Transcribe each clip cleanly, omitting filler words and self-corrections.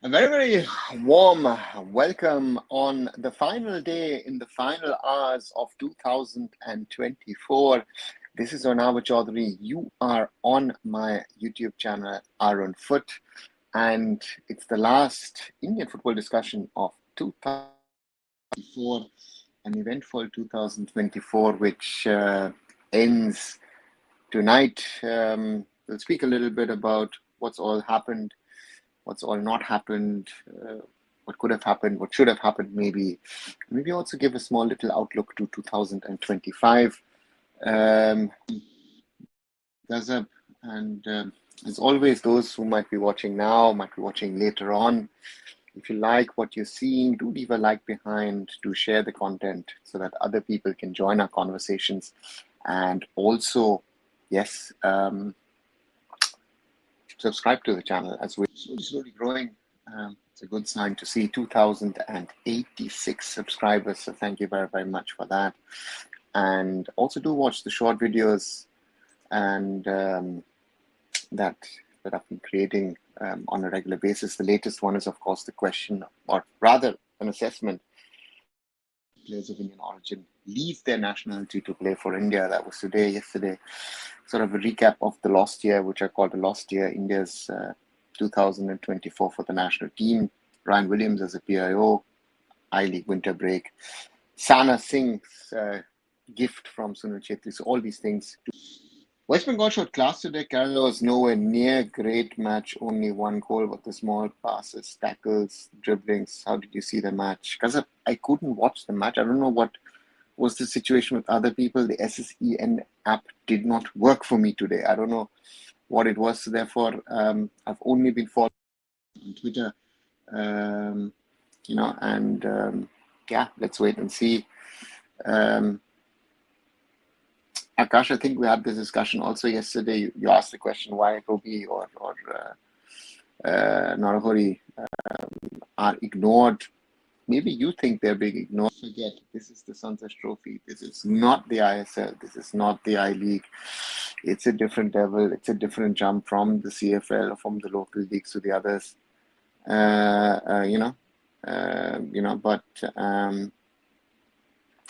A very, very warm welcome on the final day in the final hours of 2024. This is Onawa Chaudhary. You are on my YouTube channel, arunfoot, and it's the last Indian football discussion of 2024, an eventful 2024, which ends tonight. We'll speak a little bit about what's all happened, what's all not happened, what could have happened, what should have happened, maybe also give a small little outlook to 2025. Gazab, and as always, those who might be watching now, might be watching later on, if you like what you're seeing, do leave a like behind, do share the content so that other people can join our conversations. And also, yes, subscribe to the channel as we're slowly growing. It's a good sign to see 2,086 subscribers. So thank you very, very much for that. And also do watch the short videos and that I've been creating on a regular basis. The latest one is, of course, the question, or rather an assessment. Players of Indian origin leave their nationality to play for India. That was yesterday. Sort of a recap of the lost year, which I called the lost year, India's 2024 for the national team. Ryan Williams as a PIO, I-League winter break. Sana Singh's gift from Sunil Chetri. So all these things. West Bengal showed class today. Kerala was nowhere near great match. Only one goal, but the small passes, tackles, dribblings. How did you see the match? Because I couldn't watch the match. I don't know what was the situation with other people. The SSEN app did not work for me today. I don't know what it was. So therefore, I've only been following on Twitter, and yeah, let's wait and see. Akash, I think we had this discussion also yesterday. You asked the question why Robi or Narahori are ignored. Maybe you think they're being ignored. Forget, this is the Santosh Trophy. This is not the ISL. This is not the I-League. It's a different level. It's a different jump from the CFL or from the local leagues to the others.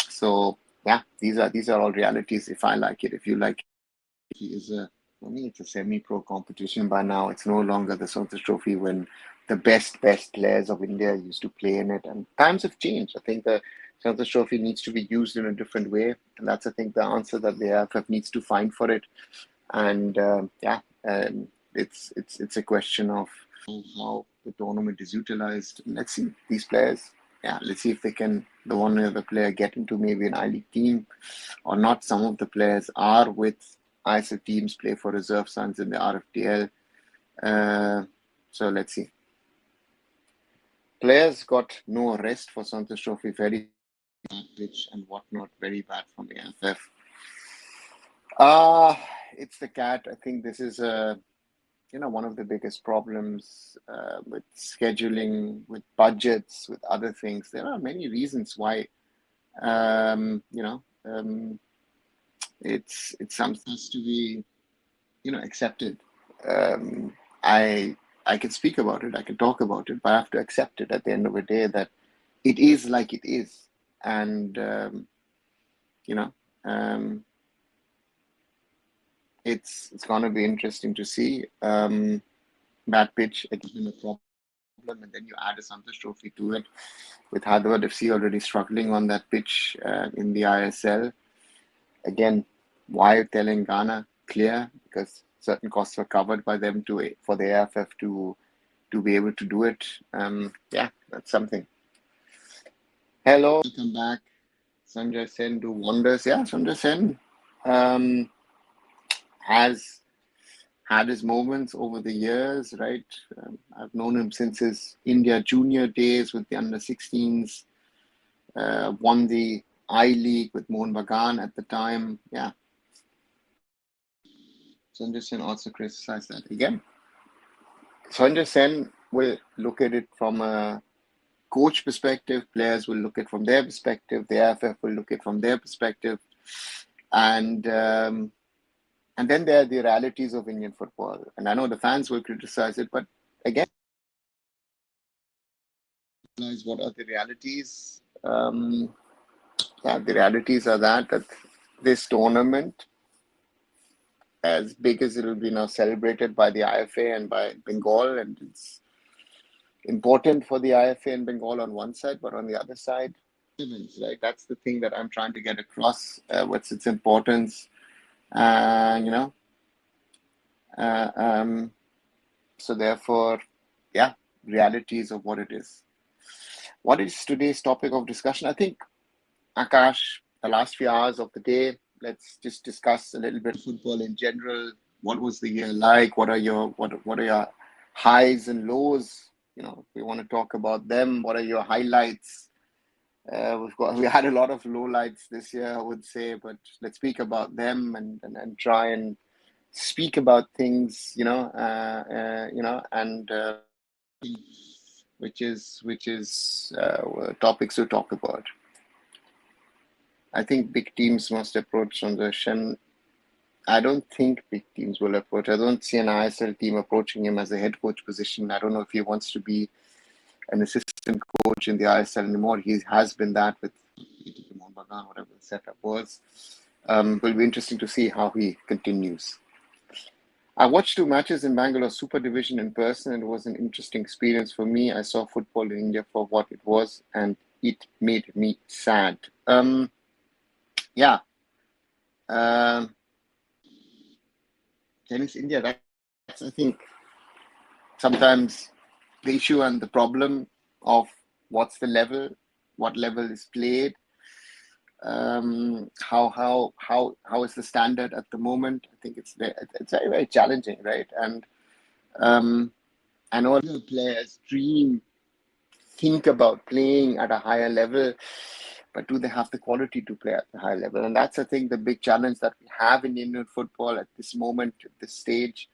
So yeah, these are all realities. If I like it, if you like it, for me, it's a semi-pro competition by now. It's no longer the Santosh Trophy when the best players of India used to play in it. And times have changed. I think the Santosh Trophy needs to be used in a different way. And that's, I think, the answer that the AIFF needs to find for it. And it's a question of how the tournament is utilized. Let's see these players. Yeah, let's see if they can, the one or the player, get into maybe an I-League team or not. Some of the players are with ISL teams, play for reserve sons in the RFTL. So let's see. Players got no rest for Santosh Trophy. Very bad pitch and whatnot. Very bad from the AIFF. It's the cat. I think this is one of the biggest problems with scheduling, with budgets, with other things. There are many reasons why it's something has to be accepted. I can speak about it, I can talk about it, but I have to accept it at the end of the day that it is like it is. And it's going to be interesting to see. Bad pitch, it's been a problem, and then you add a Santosh Trophy to it, with Hyderabad FC already struggling on that pitch in the ISL. Again, why Telangana? Clear, because certain costs were covered by them for the AIFF to be able to do it. Yeah, that's something. Hello, welcome back. Sanjay Sen do wonders. Yeah, Sanjay Sen has had his moments over the years, right? I've known him since his India junior days with the under-16s. Won the I-League with Mohan Bagan at the time. Yeah. Sanjay Sen also criticized that again. Sanjay Sen will look at it from a coach perspective. Players will look at it from their perspective. The AIFF will look at it from their perspective. And then there are the realities of Indian football. And I know the fans will criticize it, but again, realize what are the realities. Yeah, the realities are that this tournament, as big as it will be now, celebrated by the IFA and by Bengal, and it's important for the IFA and Bengal on one side, but on the other side, right? That's the thing that I'm trying to get across. What's its importance? You know. So therefore, yeah, realities of what it is. What is today's topic of discussion? I think, Akash, the last few hours of the day, let's just discuss a little bit football in general. What was the year like? What are your highs and lows? You know, if we want to talk about them, what are your highlights? We had a lot of lowlights this year, I would say, but let's speak about them and try and speak about things, and which is topics to talk about. I think big teams must approach Santosh. I don't think big teams will approach. I don't see an ISL team approaching him as a head coach position. I don't know if he wants to be an assistant coach in the ISL anymore. He has been that with whatever the setup was. Will be interesting to see how he continues. I watched 2 matches in Bangalore Super Division in person, and it was an interesting experience for me. I saw football in India for what it was, and it made me sad. Yeah. Tennis India, that's, I think, sometimes the issue and the problem of what's the level, what level is played, how is the standard at the moment. I think it's very, very challenging, right? And all the players think about playing at a higher level, but do they have the quality to play at the high level? And that's, I think, the big challenge that we have in Indian football at this moment, at this stage.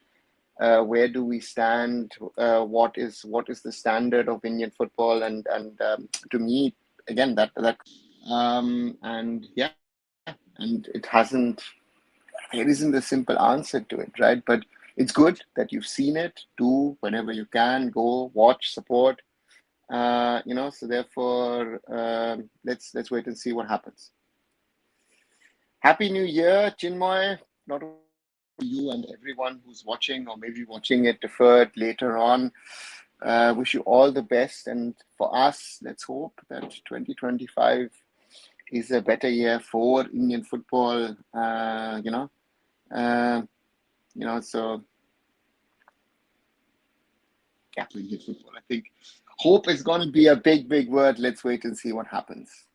Where do we stand? What is the standard of Indian football? And to me, again, and yeah, and there isn't a simple answer to it, right? But it's good that you've seen it. Do whenever you can, go watch, support. So therefore, let's wait and see what happens. Happy New Year, Chinmoy. Not only you and everyone who's watching, or maybe watching it deferred later on. Wish you all the best, and for us, let's hope that 2025 is a better year for Indian football. So yeah, Indian football. I think hope is going to be a big word. Let's wait and see what happens.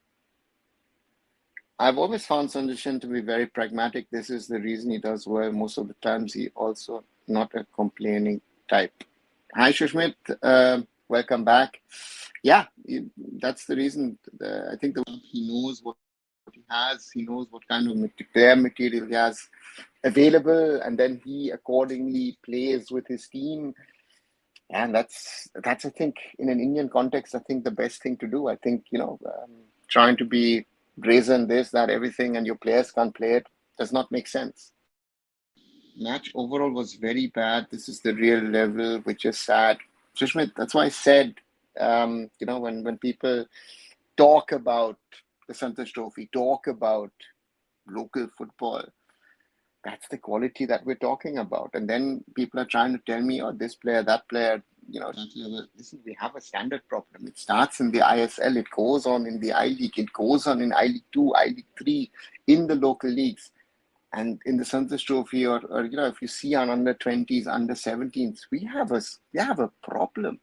I've always found Santosh to be very pragmatic. This is the reason he does well. Most of the times, he also not a complaining type. Hi, Shushmit. Welcome back. Yeah, that's the reason. I think he knows what he has. He knows what kind of player material he has available, and then he accordingly plays with his team. And that's I think, in an Indian context, I think the best thing to do. I think, trying to be brazen this, that, everything, and your players can't play it does not make sense. Match overall was very bad. This is the real level, which is sad. Sushmit, that's why I said, when people talk about the Santosh Trophy, talk about local football, that's the quality that we're talking about. And then people are trying to tell me, oh, this player, that player, listen, we have a standard problem. It starts in the ISL, it goes on in the I-League, it goes on in I-League 2, I-League 3, in the local leagues. And in the Santosh Trophy, or if you see on under 20s, under 17s, we have a problem.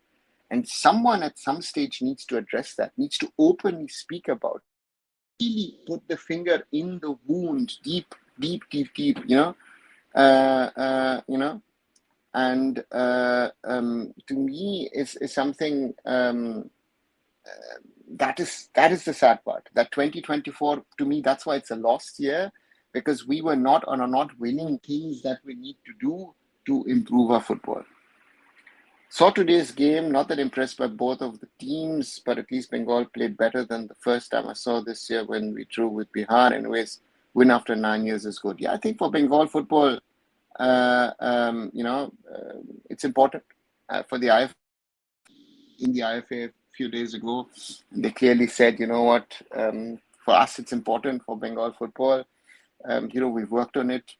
And someone at some stage needs to address that, needs to openly speak about it, really put the finger in the wound, deep, and to me is something that is the sad part. That 2024, to me, that's why it's a lost year, because we were not winning things that we need to do to improve our football. Saw today's game, not that impressed by both of the teams, but at least Bengal played better than the first time I saw this year when we drew with Bihar. Anyways, win after 9 years is good. Yeah, I think for Bengal football, it's important for the IFF in the IFA few days ago. And they clearly said, you know what, for us, it's important for Bengal football. We've worked on it,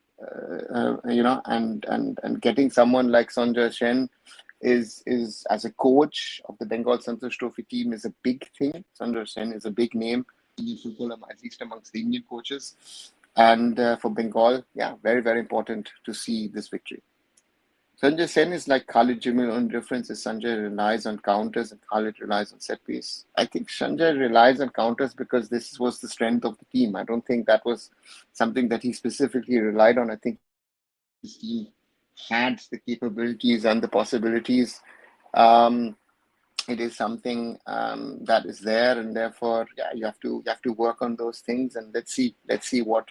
and getting someone like Sanjay Sen is as a coach of the Bengal Santosh Trophy team is a big thing. Sanjay Sen is a big name in Indian football, at least amongst the Indian coaches. And for Bengal, yeah, very, very important to see this victory. Sanjay Sen is like Khalid Jamil. Only difference is Sanjay relies on counters and Khalid relies on set piece. I think Sanjay relies on counters because this was the strength of the team. I don't think that was something that he specifically relied on. I think his team had the capabilities and the possibilities. It is something that is there, and therefore, yeah, you have to work on those things. And let's see what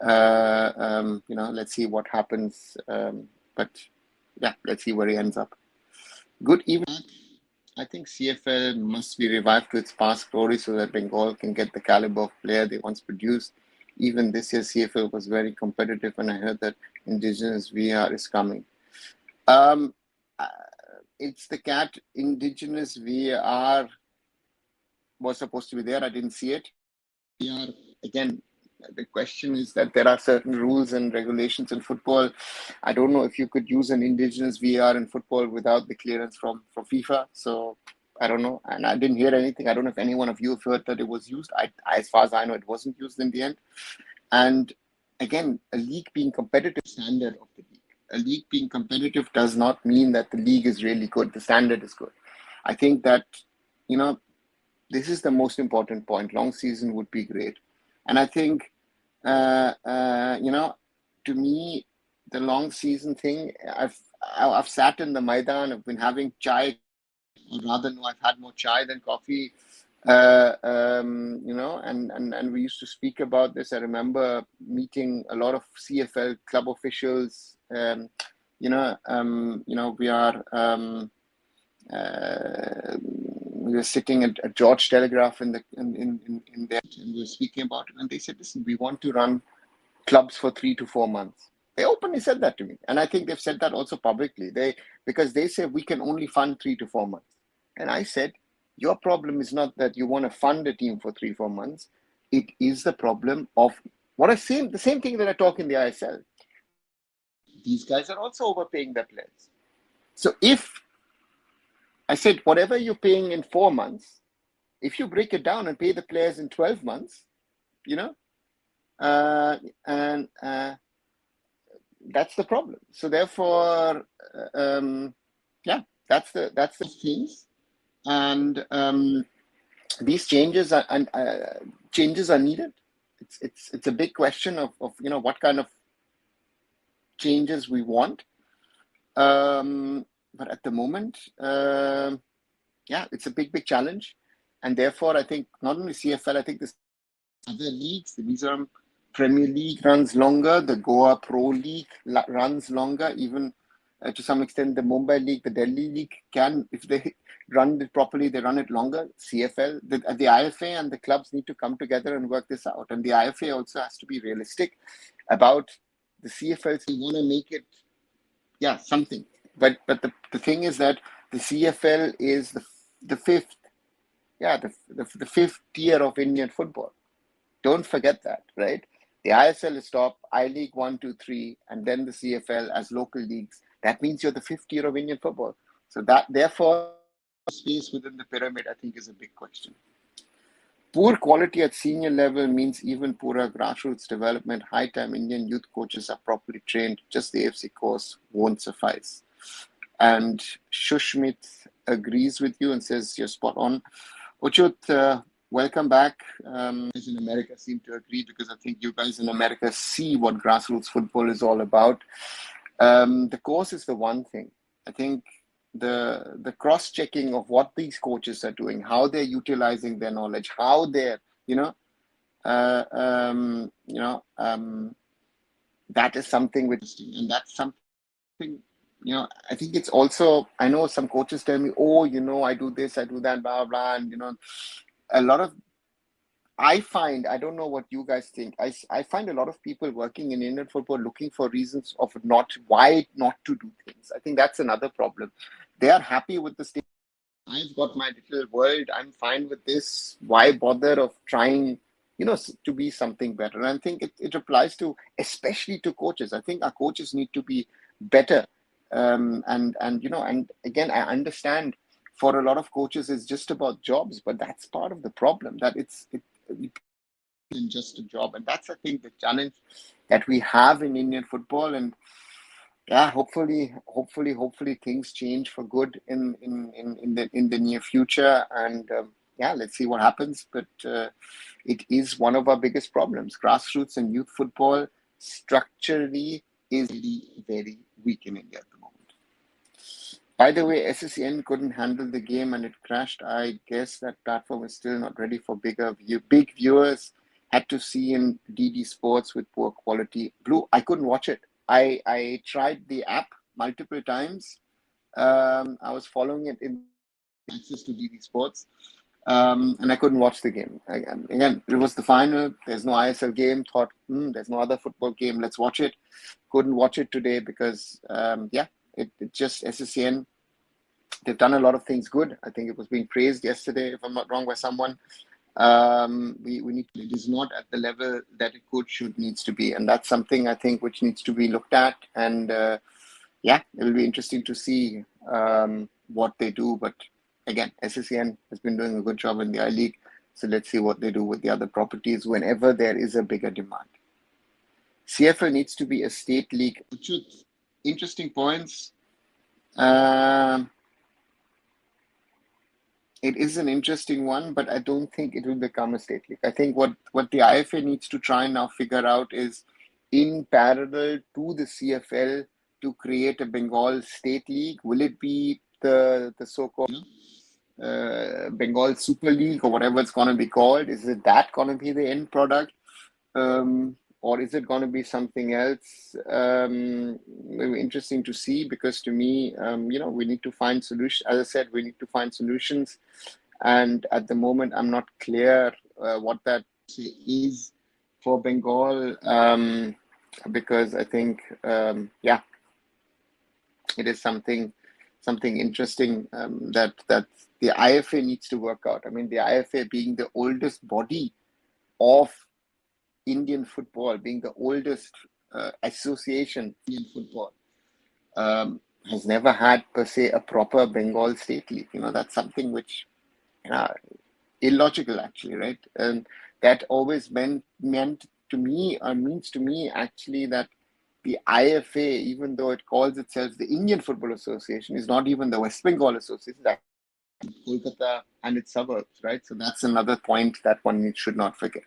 let's see what happens. But yeah, let's see where he ends up. Good evening. I think CFL must be revived to its past glory so that Bengal can get the caliber of player they once produced. Even this year, CFL was very competitive, and I heard that Indigenous VR is coming. It's the cat. Indigenous VR was supposed to be there. I didn't see it. VR, again, the question is that there are certain rules and regulations in football. I don't know if you could use an indigenous VR in football without the clearance from FIFA. So I don't know. And I didn't hear anything. I don't know if any one of you have heard that it was used. As far as I know, it wasn't used in the end. And again, a league being competitive standard of the league. A league being competitive does not mean that the league is really good. The standard is good. I think that, this is the most important point. Long season would be great. And I think, to me, the long season thing, I've sat in the Maidan, I've been having chai, or rather, no, I've had more chai than coffee, and we used to speak about this. I remember meeting a lot of CFL club officials. We were sitting at George Telegraph in there, and we were speaking about it. And they said, "Listen, we want to run clubs for 3 to 4 months." They openly said that to me, and I think they've said that also publicly. Because they say we can only fund 3 to 4 months, and I said, your problem is not that you want to fund a team for 3-4 months. It is the problem of what I say. The same thing that I talk in the ISL. These guys are also overpaying their players. So if I said, whatever you're paying in 4 months, if you break it down and pay the players in 12 months, that's the problem. So therefore, that's the things. And these changes are needed. It's a big question of what kind of changes we want. But at the moment, it's a big challenge. And therefore, I think not only CFL, I think this other leagues, the Mizoram Premier League runs longer, the Goa Pro League runs longer, even to some extent the Mumbai League, the Delhi League can, if they run it properly, they run it longer. CFL, the IFA and the clubs need to come together and work this out. And the IFA also has to be realistic about the CFL. They want to make it, something. But the thing is that the CFL is the fifth, the fifth tier of Indian football. Don't forget that, right? The ISL is top, I-League 1, 2, 3, and then the CFL as local leagues. That means you're the fifth tier of Indian football. So that, therefore, space within the pyramid, I think, is a big question. Poor quality at senior level means even poorer grassroots development. High time Indian youth coaches are properly trained. Just the AFC course won't suffice. And Shushmit agrees with you and says you're spot on. Uchut, welcome back. Guys in America seem to agree because I think you guys in America see what grassroots football is all about. The course is the one thing. I think the cross-checking of what these coaches are doing, how they're utilizing their knowledge, how they're, that is something which, and that's something, I think it's also, I know some coaches tell me, I do this, I do that, blah, blah, and, a lot of, I don't know what you guys think. I find a lot of people working in Indian football looking for reasons of why not to do things. I think that's another problem. They are happy with the state I've got my little world. I'm fine with this. Why bother of trying, to be something better? And I think it applies to, especially to coaches. I think our coaches need to be better. And again, I understand for a lot of coaches, it's just about jobs, but that's part of the problem, that it isn't just a job. And that's, I think, the challenge that we have in Indian football. And yeah, hopefully things change for good in the near future. And yeah, let's see what happens. But it is one of our biggest problems. Grassroots and youth football structurally is very, very weak in India at the moment. By the way, SSN couldn't handle the game and it crashed. I guess that platform is still not ready for big viewers. Had to see in DD Sports with poor quality. Blue, I couldn't watch it. I tried the app multiple times. I was following it in access to DD Sports, and I couldn't watch the game. Again, it was the final. There's no ISL game. Thought, there's no other football game. Let's watch it. Couldn't watch it today because, it just SSCN. They've done a lot of things good. I think it was being praised yesterday, if I'm not wrong, by someone. We need to, it is not at the level that it needs to be, and that's something I think which needs to be looked at. And yeah, it will be interesting to see what they do. But again, SSCN has been doing a good job in the I League, so let's see what they do with the other properties whenever there is a bigger demand. CFL needs to be a state league. Interesting points. It is an interesting one, but I don't think it will become a state league. I think what the IFA needs to try and now figure out is, in parallel to the CFL, to create a Bengal state league. Will it be the so-called Bengal Super League or whatever it's going to be called? Is it that going to be the end product? Or is it going to be something else? Very interesting to see, because to me, we need to find solutions. As I said, we need to find solutions. And at the moment, I'm not clear what that is for Bengal, because I think, it is something interesting that the IFA needs to work out. I mean, the IFA being the oldest body of Indian football, being the oldest association in Indian football, has never had per se a proper Bengal state league. That's something which illogical, actually, right? And that always meant to me, or means to me, actually, that the IFA, even though it calls itself the Indian Football Association, is not even the West Bengal Association. That's Kolkata and its suburbs, right? So that's another point that one should not forget.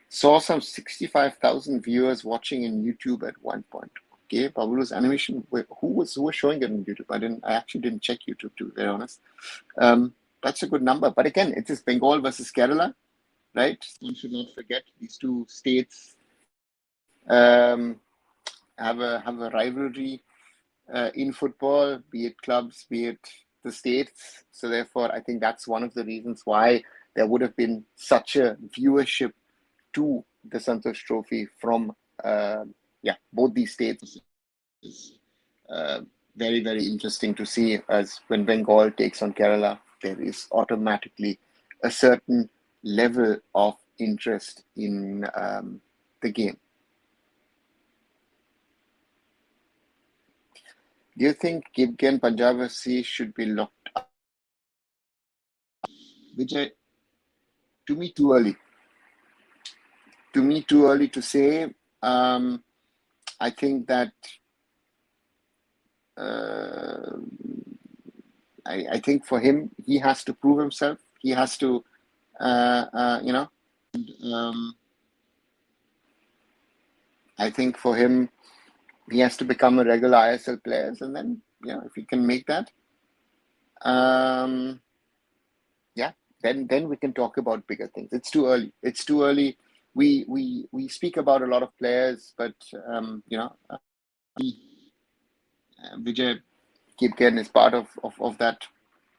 Saw some 65,000 viewers watching in YouTube at one point. Okay, Pablo's animation. Who was showing it on YouTube? I actually didn't check YouTube, to be very honest. That's a good number. But again, it is Bengal versus Kerala, right? One should not forget these two states have a rivalry in football, be it clubs, be it the states. So therefore, I think that's one of the reasons why there would have been such a viewership to the Santosh Trophy from both these states. Is very, very interesting to see, as when Bengal takes on Kerala, there is automatically a certain level of interest in the game. Do you think Gibson Punjab FC should be locked up? Vijay, to me, too early. To me, too early to say. I think that I think for him, he has to prove himself. He has to, I think for him, he has to become a regular ISL player, and then if he can make that, then we can talk about bigger things. It's too early. It's too early. We speak about a lot of players, but Vijay Kipken is part of that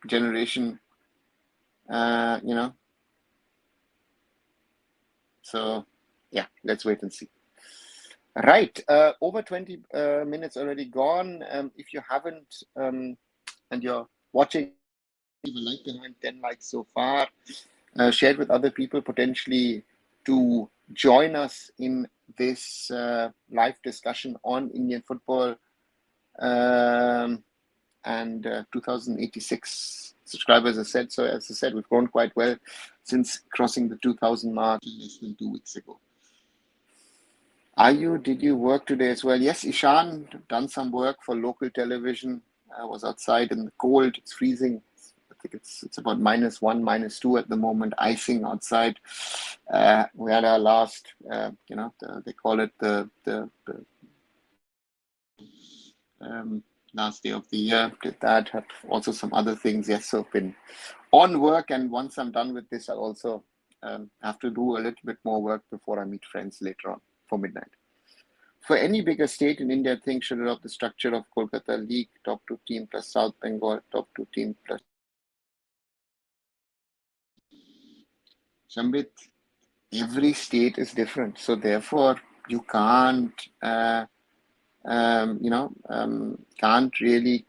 generation, So yeah, let's wait and see. Right, over 20 minutes already gone. If you haven't and you're watching Leave a like behind, 10 likes so far. Share it with other people potentially to join us in this live discussion on Indian football. And 2086 subscribers, as I said, we've grown quite well since crossing the 2000 mark less than 2 weeks ago. Did you work today as well? Yes, Ishan, done some work for local television. I was outside in the cold. It's freezing. I think it's about -1, -2 at the moment. Icing outside. We had our last, they call it the last day of the year. Did that. Had also some other things. Yes, so been on work. And once I'm done with this, I'll also have to do a little bit more work before I meet friends later on for midnight. For any bigger state in India, I think should adopt the structure of Kolkata League, top 2 team plus South Bengal, top 2 team plus Shambit. Every state is different, so therefore you can't, can't really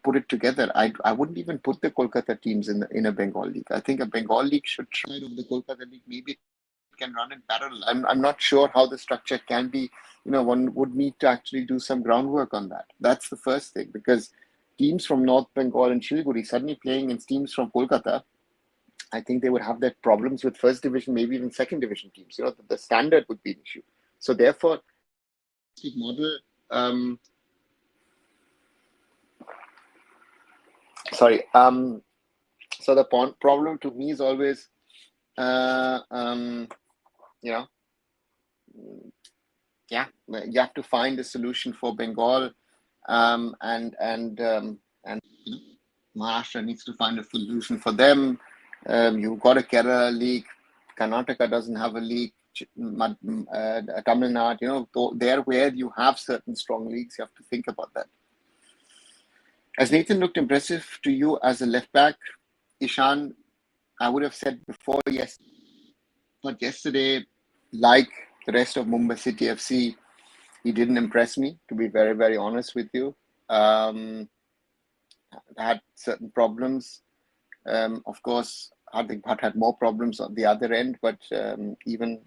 put it together. I wouldn't even put the Kolkata teams in a Bengal league. I think a Bengal league should try of the Kolkata league. Maybe can run in parallel. I'm not sure how the structure can be. One would need to actually do some groundwork on that. That's the first thing, because teams from North Bengal and Siliguri suddenly playing against teams from Kolkata, I think they would have their problems with first division, maybe even second division teams. The standard would be an issue. So therefore, model. So the problem to me is always, you have to find a solution for Bengal, and Maharashtra needs to find a solution for them. You've got a Kerala league. Karnataka doesn't have a league. Tamil Nadu, there where you have certain strong leagues, you have to think about that. Has Nathan looked impressive to you as a left back? Ishan, I would have said before, yes. But yesterday, like the rest of Mumbai City FC, he didn't impress me, to be very, very honest with you. Had certain problems. Of course, Hardik Bhatt had more problems on the other end, but even,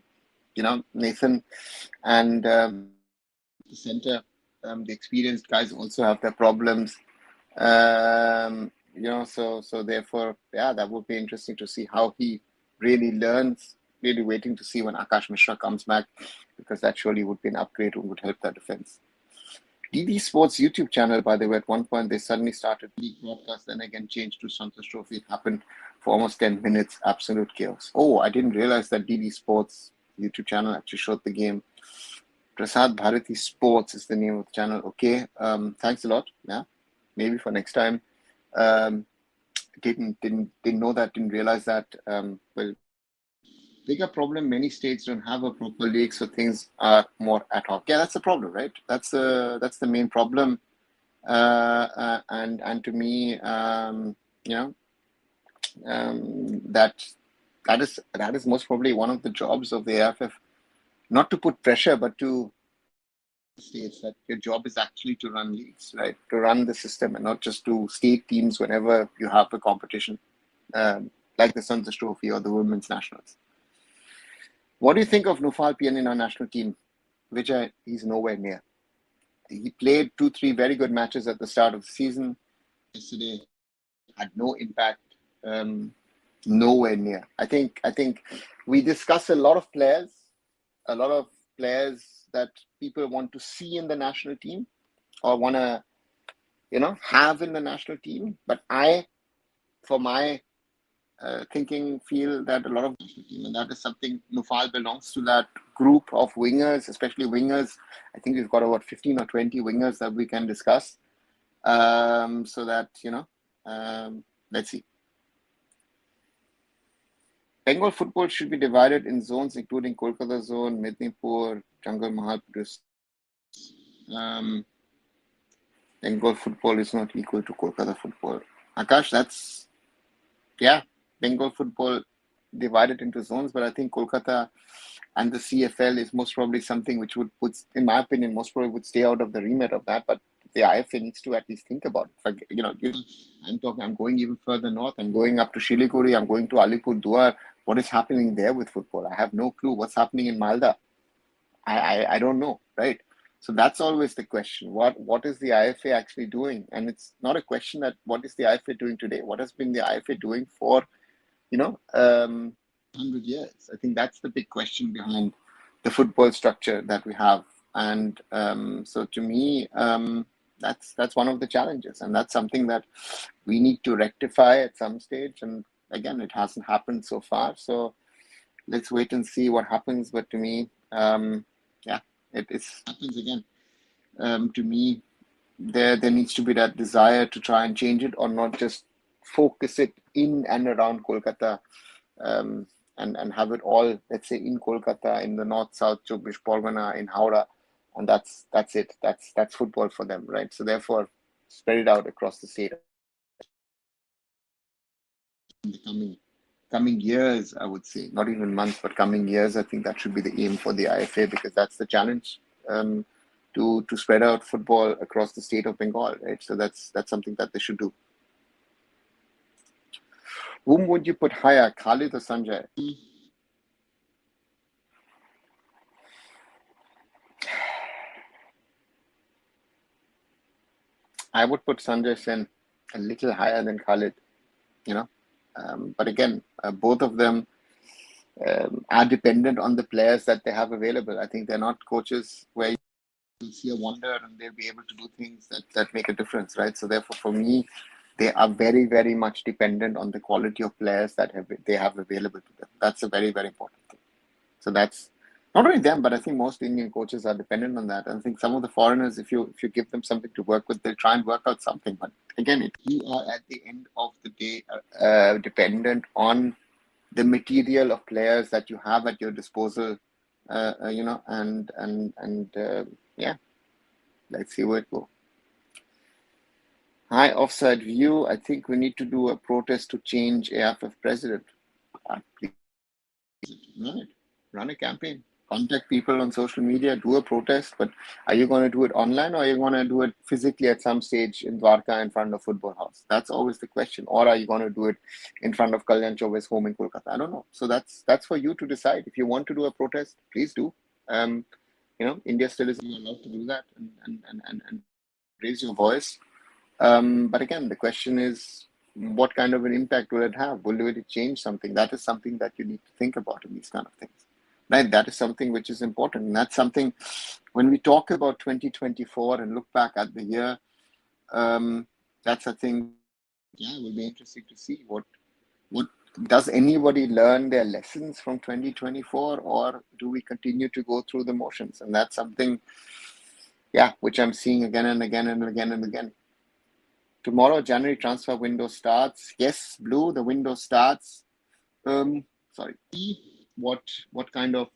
Nathan and the center, the experienced guys also have their problems. So therefore, that would be interesting to see how he really learns. Really waiting to see when Akash Mishra comes back, because that surely would be an upgrade and would help that defense. DD Sports YouTube channel, by the way, at one point they suddenly started league broadcast, then again changed to Santosh Trophy. It happened for almost 10 minutes, absolute chaos. Oh, I didn't realize that DD Sports YouTube channel actually showed the game. Prasad Bharati Sports is the name of the channel. Okay, thanks a lot. Yeah, maybe for next time. Didn't know that, didn't realize that. Well, bigger problem, many states don't have a proper league, so things are more ad hoc. Yeah, that's the problem, right? That's the main problem. And to me, that is most probably one of the jobs of the AIFF, not to put pressure, but to states that your job is actually to run leagues, right? To run the system and not just to state teams whenever you have a competition, like the Santosh Trophy or the Women's Nationals. What do you think of Nufal Pian in our national team? Vijay, he's nowhere near. He played 2-3 very good matches at the start of the season. Yesterday had no impact. Nowhere near. I think we discuss a lot of players that people want to see in the national team or want to, have in the national team. But I, for my thinking, feel that a lot of national team, and that is something Nufal belongs to that group of wingers, especially wingers. I think we've got about 15 or 20 wingers that we can discuss. So that, let's see. Bengal football should be divided in zones, including Kolkata zone, Mednipur, Jungle Mahal. Bengal football is not equal to Kolkata football. Akash, Bengal football divided into zones, but I think Kolkata and the CFL is most probably something which would, in my opinion, most probably would stay out of the remit of that. But the IFA needs to at least think about it. I'm going even further north. I'm going up to Shiliguri. I'm going to Alipurduar. What is happening there with football? I have no clue. What's happening in Malda? I don't know, right? So that's always the question. What is the IFA actually doing? And it's not a question that what is the IFA doing today? What has been the IFA doing for 100 years? I think that's the big question behind the football structure that we have. And so to me, that's one of the challenges, and that's something that we need to rectify at some stage. And again, it hasn't happened so far. So let's wait and see what happens. But to me, it happens again. To me, there needs to be that desire to try and change it, or not just focus it in and around Kolkata, and have it all, let's say, in Kolkata, in the north, south, Chobbish Pargana, in Howrah, and that's it. That's football for them, right? So therefore, spread it out across the state. In the coming years, I would say, not even months, but coming years, I think that should be the aim for the IFA, because that's the challenge, to spread out football across the state of Bengal, right? So that's something that they should do. Whom would you put higher, Khalid or Sanjay? I would put Sanjay Sen a little higher than Khalid, but again, both of them are dependent on the players that they have available. I think they're not coaches where you'll see a wonder and they'll be able to do things that make a difference, right? So therefore, for me, they are very, very much dependent on the quality of players that they have available to them. That's a very, very important thing. So that's not only them, but I think most Indian coaches are dependent on that. And I think some of the foreigners, if you give them something to work with, they'll try and work out something. But again, you are at the end of the day dependent on the material of players that you have at your disposal, let's see where it goes. High offside view. I think we need to do a protest to change AIFF president. Please run a campaign. Contact people on social media, do a protest, but are you going to do it online, or are you going to do it physically at some stage in Dwarka in front of Football House? That's always the question. Or are you going to do it in front of Kalyan Chaube's home in Kolkata? I don't know. So that's for you to decide. If you want to do a protest, please do. India still is allowed to do that and raise your voice. But again, the question is, what kind of an impact will it have? Will it change something? That is something that you need to think about in these kind of things. Right? That is something which is important. And that's something, when we talk about 2024 and look back at the year, that's a thing, it will be interesting to see what does anybody learn their lessons from 2024, or do we continue to go through the motions? And that's something, which I'm seeing again and again and again and again. Tomorrow, January transfer window starts. Yes, Blue, the window starts. What kind of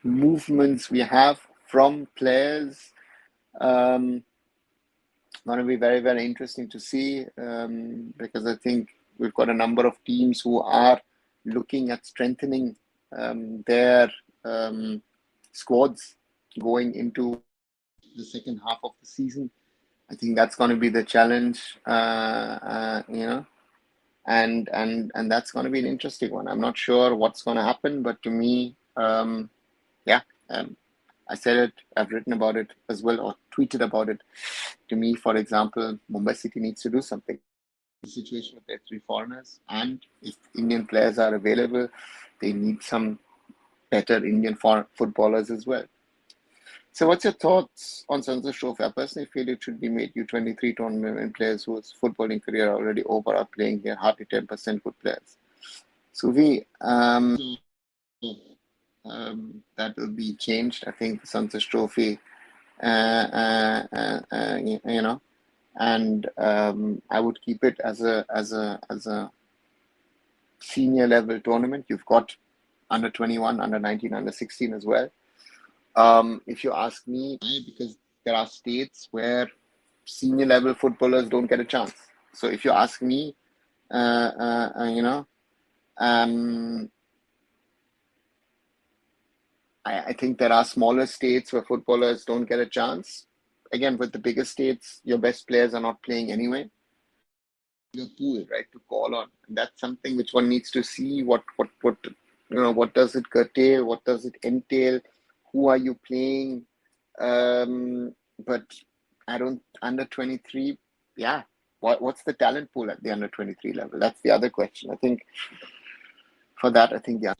movements we have from players. Going to be very, very interesting to see, because I think we've got a number of teams who are looking at strengthening their squads going into the second half of the season. I think that's going to be the challenge, and that's going to be an interesting one. I'm not sure what's going to happen, but to me, I said it, I've written about it as well, or tweeted about it. To me, for example, Mumbai City needs to do something. The situation with their 3 foreigners, and if Indian players are available, they need some better Indian footballers as well. So what's your thoughts on Santosh Trophy? I personally feel it should be made U23 tournament, and players whose footballing career are already over are playing here, hardly 10% good players. Suvi, that will be changed. I think the Santosh Trophy, and I would keep it as a senior level tournament. You've got under 21, under 19, under 16 as well. If you ask me, because there are states where senior level footballers don't get a chance. So if you ask me, I think there are smaller states where footballers don't get a chance. again, with the bigger states, your best players are not playing anyway. Your pool, right, to call on. And that's something which one needs to see. What does it curtail? What does it entail? Who are you playing? But I don't under 23. Yeah, what's the talent pool at the under 23 level? That's the other question. I think for that, I think, yeah.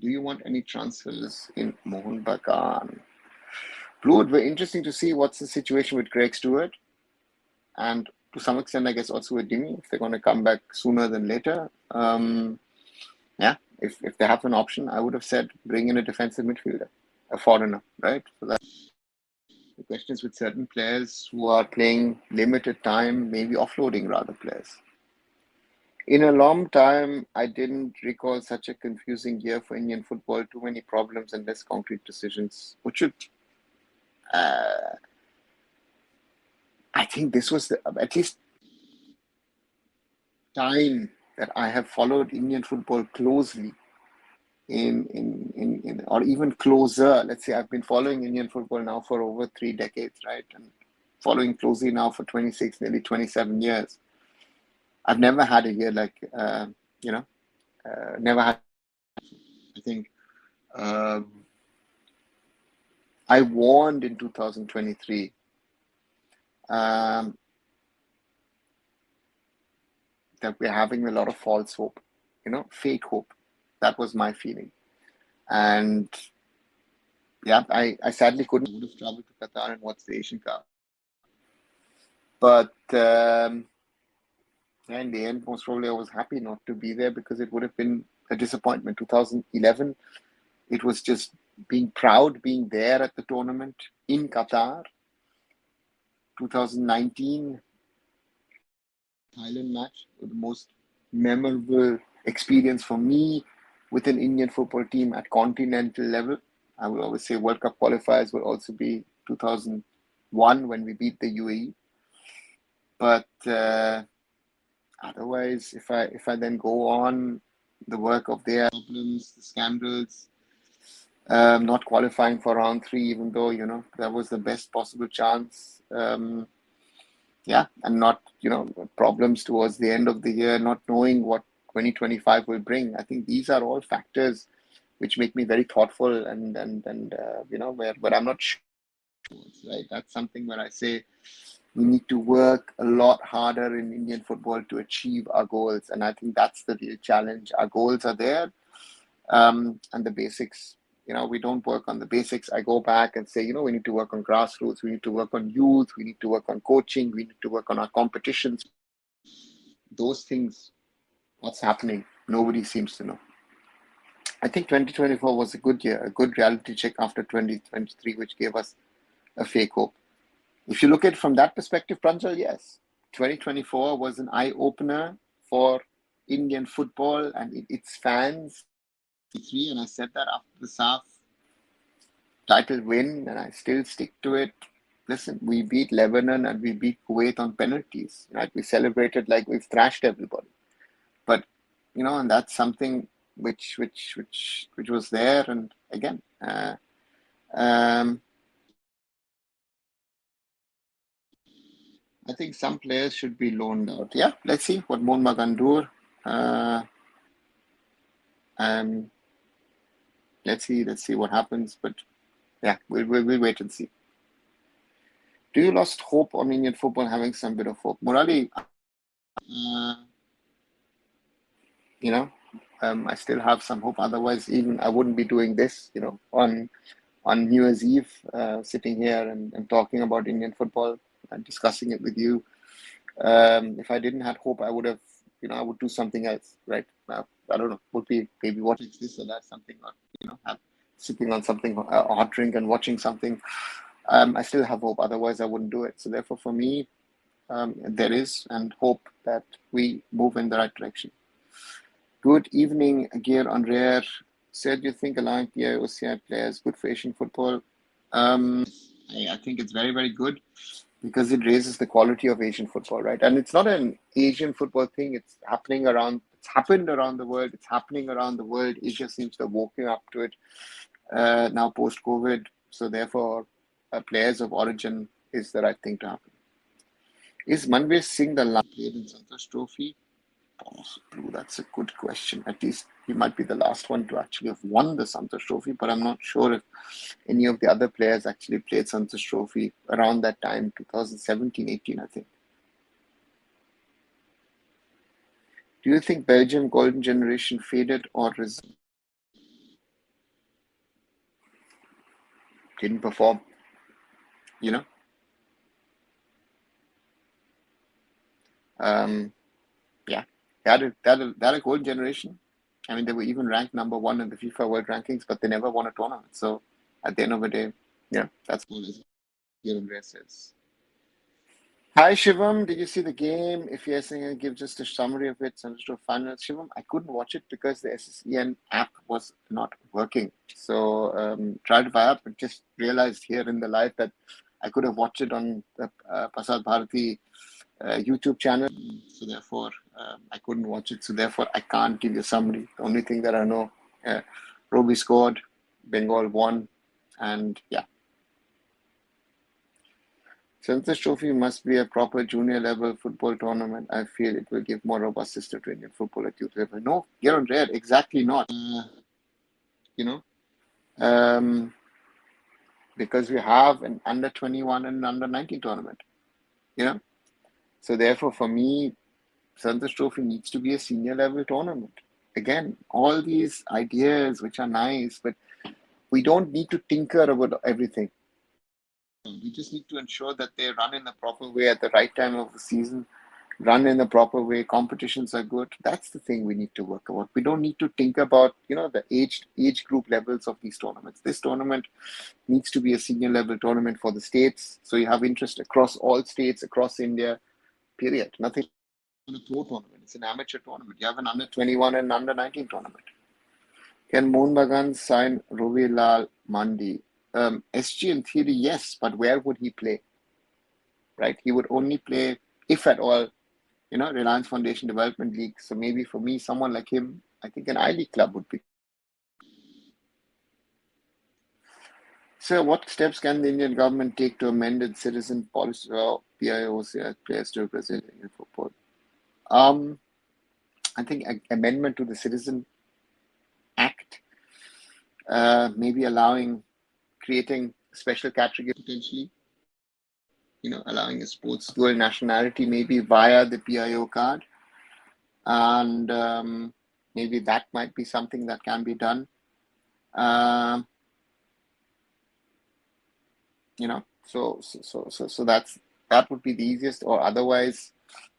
Do you want any transfers in Mohun Bagan? Blue, it would be interesting to see what's the situation with Greg Stewart, and to some extent, I guess also with Dimi, if they're going to come back sooner than later. Yeah, if they have an option, I would have said bring in a defensive midfielder, a foreigner, right? So that the question is with certain players who are playing limited time, maybe offloading rather players. In a long time, I didn't recall such a confusing year for Indian football. Too many problems and less concrete decisions. I think this was at least time that I have followed Indian football closely in or even closer. Let's say I've been following Indian football now for over 3 decades, right? And following closely now for 26, nearly 27 years. I've never had a year like, never had. I think I warned in 2023 that we're having a lot of false hope, fake hope. That was my feeling. And yeah, I sadly couldn't. I would have traveled to Qatar and watched the Asian Cup. But in the end, most probably I was happy not to be there because it would have been a disappointment. 2011, it was just being proud, being there at the tournament in Qatar. 2019, Thailand match was the most memorable experience for me with an Indian football team at continental level. I will always say World Cup qualifiers will also be 2001 when we beat the UAE. But otherwise, if I then go on the work of their problems, the scandals, not qualifying for round 3, even though that was the best possible chance. Yeah, and not problems towards the end of the year, not knowing what 2025 will bring. I think these are all factors which make me very thoughtful and where I'm not sure. Right, that's something where I say we need to work a lot harder in Indian football to achieve our goals, and I think that's the real challenge. Our goals are there, and the basics. We don't work on the basics. I go back and say, we need to work on grassroots. We need to work on youth. We need to work on coaching. We need to work on our competitions. Those things, what's happening? Nobody seems to know. I think 2024 was a good year, a good reality check after 2023, which gave us a fake hope. If you look at it from that perspective, Pranjal, yes, 2024 was an eye-opener for Indian football and its fans. And I said that after the SAF title win, and I still stick to it. Listen, we beat Lebanon and we beat Kuwait on penalties. Right? We celebrated like we've thrashed everybody. But and that's something which was there. And again, I think some players should be loaned out. Yeah, let's see what Mohun Bagan do. Let's see what happens. But yeah, we'll wait and see. Do you lost hope on Indian football having some bit of hope? Murali, I still have some hope. Otherwise, even I wouldn't be doing this, on New Year's Eve, sitting here and talking about Indian football and discussing it with you. If I didn't have hope, I would have, I would do something else, right? I don't know, would be maybe watching this or that, something, or, sipping on something, a hot drink and watching something. I still have hope. Otherwise, I wouldn't do it. So therefore, for me, there is and hope that we move in the right direction. Good evening, Gear on Rare. Said you think allowing PI OCI players good for Asian football? I think it's very, very good because it raises the quality of Asian football, right? And it's not an Asian football thing. It's happened around the world. It's happening around the world. Asia seems to have woken up to it now post-COVID. So therefore, players of origin is the right thing to happen. Is Manveer Singh the last played in Santosh Trophy? Possibly, that's a good question. At least he might be the last one to actually have won the Santosh Trophy, but I'm not sure if any of the other players actually played Santosh Trophy around that time, 2017-18, I think. Do you think Belgium golden generation faded or didn't perform? You know, yeah, they had a golden generation. I mean, they were even ranked number 1 in the FIFA World Rankings, but they never won a tournament. So at the end of the day, yeah, that's what Andrea says. Hi Shivam, did you see the game? If yes, can you give just a summary of it? Santosh final. Shivam, I couldn't watch it because the SSEN app was not working. So tried via app, but just realized here in the live that I could have watched it on the Prasad Bharati YouTube channel. So therefore, I couldn't watch it. So therefore, I can't give you a summary. The only thing that I know, Roby scored, Bengal won, and yeah. Santosh Trophy must be a proper junior level football tournament. I feel it will give more robust system to Indian football at youth level. No, you're on red. Exactly not. You know, um, because we have an under 21 and under 19 tournament. You know, so therefore, for me, Santosh Trophy needs to be a senior level tournament. Again, all these ideas which are nice, but we don't need to tinker about everything. We just need to ensure that they run in the proper way at the right time of the season, run in the proper way, competitions are good. That's the thing we need to work about. We don't need to think about, the age group levels of these tournaments. This tournament needs to be a senior level tournament for the states. So you have interest across all states, across India, period. Nothing on a pro tournament. It's an amateur tournament. You have an under 21 and under 19 tournament. Can Mohan Bagan sign Ravi Lal Mandi? SG in theory, yes, but where would he play? Right? He would only play, if at all, Reliance Foundation Development League. So maybe for me, someone like him, I think an I-League club would be. So what steps can the Indian government take to amend its citizen policy or PIOC players to Brazilian football? I think amendment to the Citizen Act, maybe creating special category potentially, allowing a sports dual nationality maybe via the PIO card. And maybe that might be something that can be done. So that would be the easiest, or otherwise,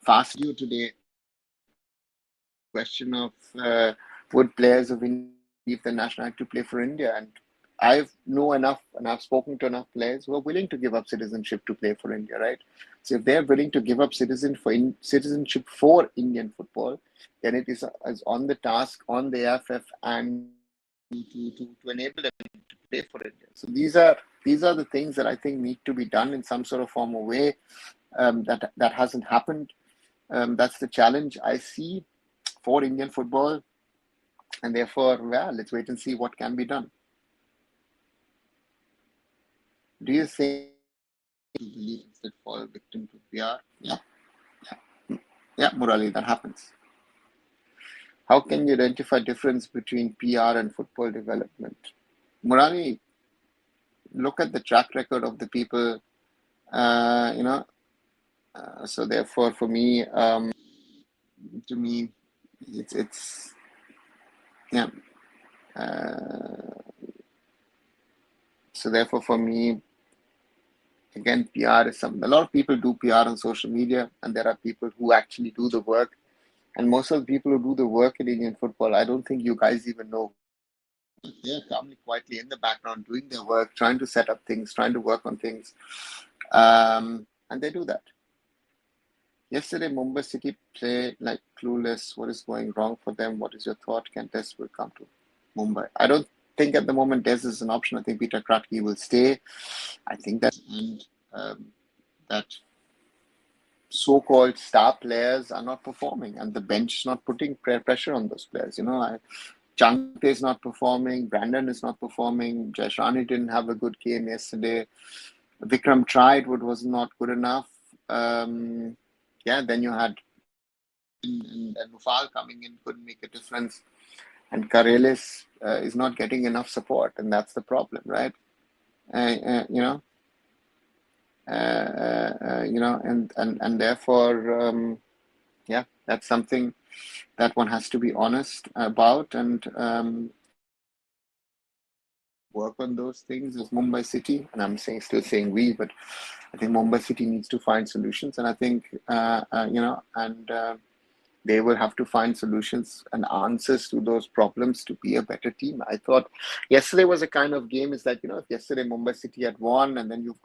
fast you today. Question of would players of India leave the nationality to play for India? And I know enough, and I've spoken to enough players who are willing to give up citizenship to play for India, right? So if they're willing to give up citizenship for Indian football, then it is on the task on the AIFF and to enable them to play for India. So these are the things that I think need to be done in some sort of form or way. That hasn't happened. That's the challenge I see for Indian football, and therefore, let's wait and see what can be done. Do you think you believe that fall victim to PR? Yeah, Murali, that happens. How can you identify difference between PR and football development? Murali, look at the track record of the people, so therefore for me, to me, it's so therefore for me, again, PR is something. A lot of people do PR on social media, and there are people who actually do the work. And most of the people who do the work in Indian football, I don't think you guys even know. They're calmly, quietly in the background doing their work, trying to set up things, trying to work on things. And they do that. Yesterday, Mumbai City played like clueless. What is going wrong for them? What is your thought? Can Des will come to Mumbai? I don't think at the moment Des is an option. I think Peter Kratky will stay. I think that so-called star players are not performing, and the bench is not putting pressure on those players. Changte is not performing. Brandon is not performing. Jaishrani didn't have a good game yesterday. Vikram tried, but was not good enough. Yeah, then you had and Nufal coming in couldn't make a difference, and Karelis is not getting enough support, and that's the problem, right? You know, and therefore, yeah, that's something that one has to be honest about, and work on those things as Mumbai City. And I'm still saying we, but I think Mumbai City needs to find solutions, and I think they will have to find solutions and answers to those problems to be a better team. I thought yesterday was a kind of game is that, if yesterday Mumbai City had won, and then you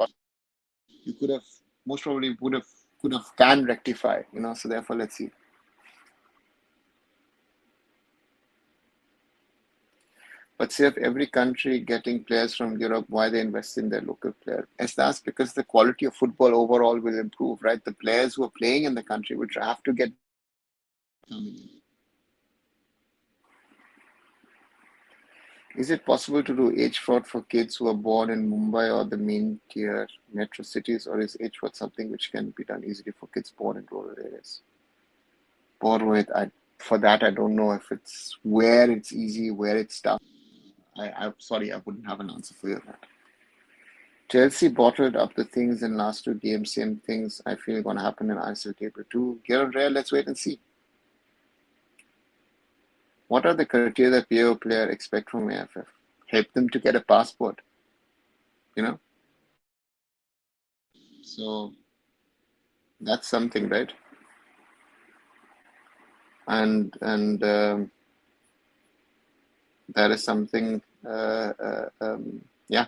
could have most probably could have can rectify, so therefore let's see. But say if every country getting players from Europe, why they invest in their local player? As that's because the quality of football overall will improve, right? The players who are playing in the country would have to get coming in. Is it possible to do age fraud for kids who are born in Mumbai or the main tier metro cities, or is age fraud something which can be done easily for kids born in rural areas? For that, I don't know if it's where it's easy, where it's tough. I'm sorry, I wouldn't have an answer for you on that. Chelsea bottled up the things in last two games, same things I feel going to happen in ISL table 2. Gerald Rare, let's wait and see. What are the criteria that PO player expect from AIFF? Help them to get a passport, So that's something, right? And that is something, yeah.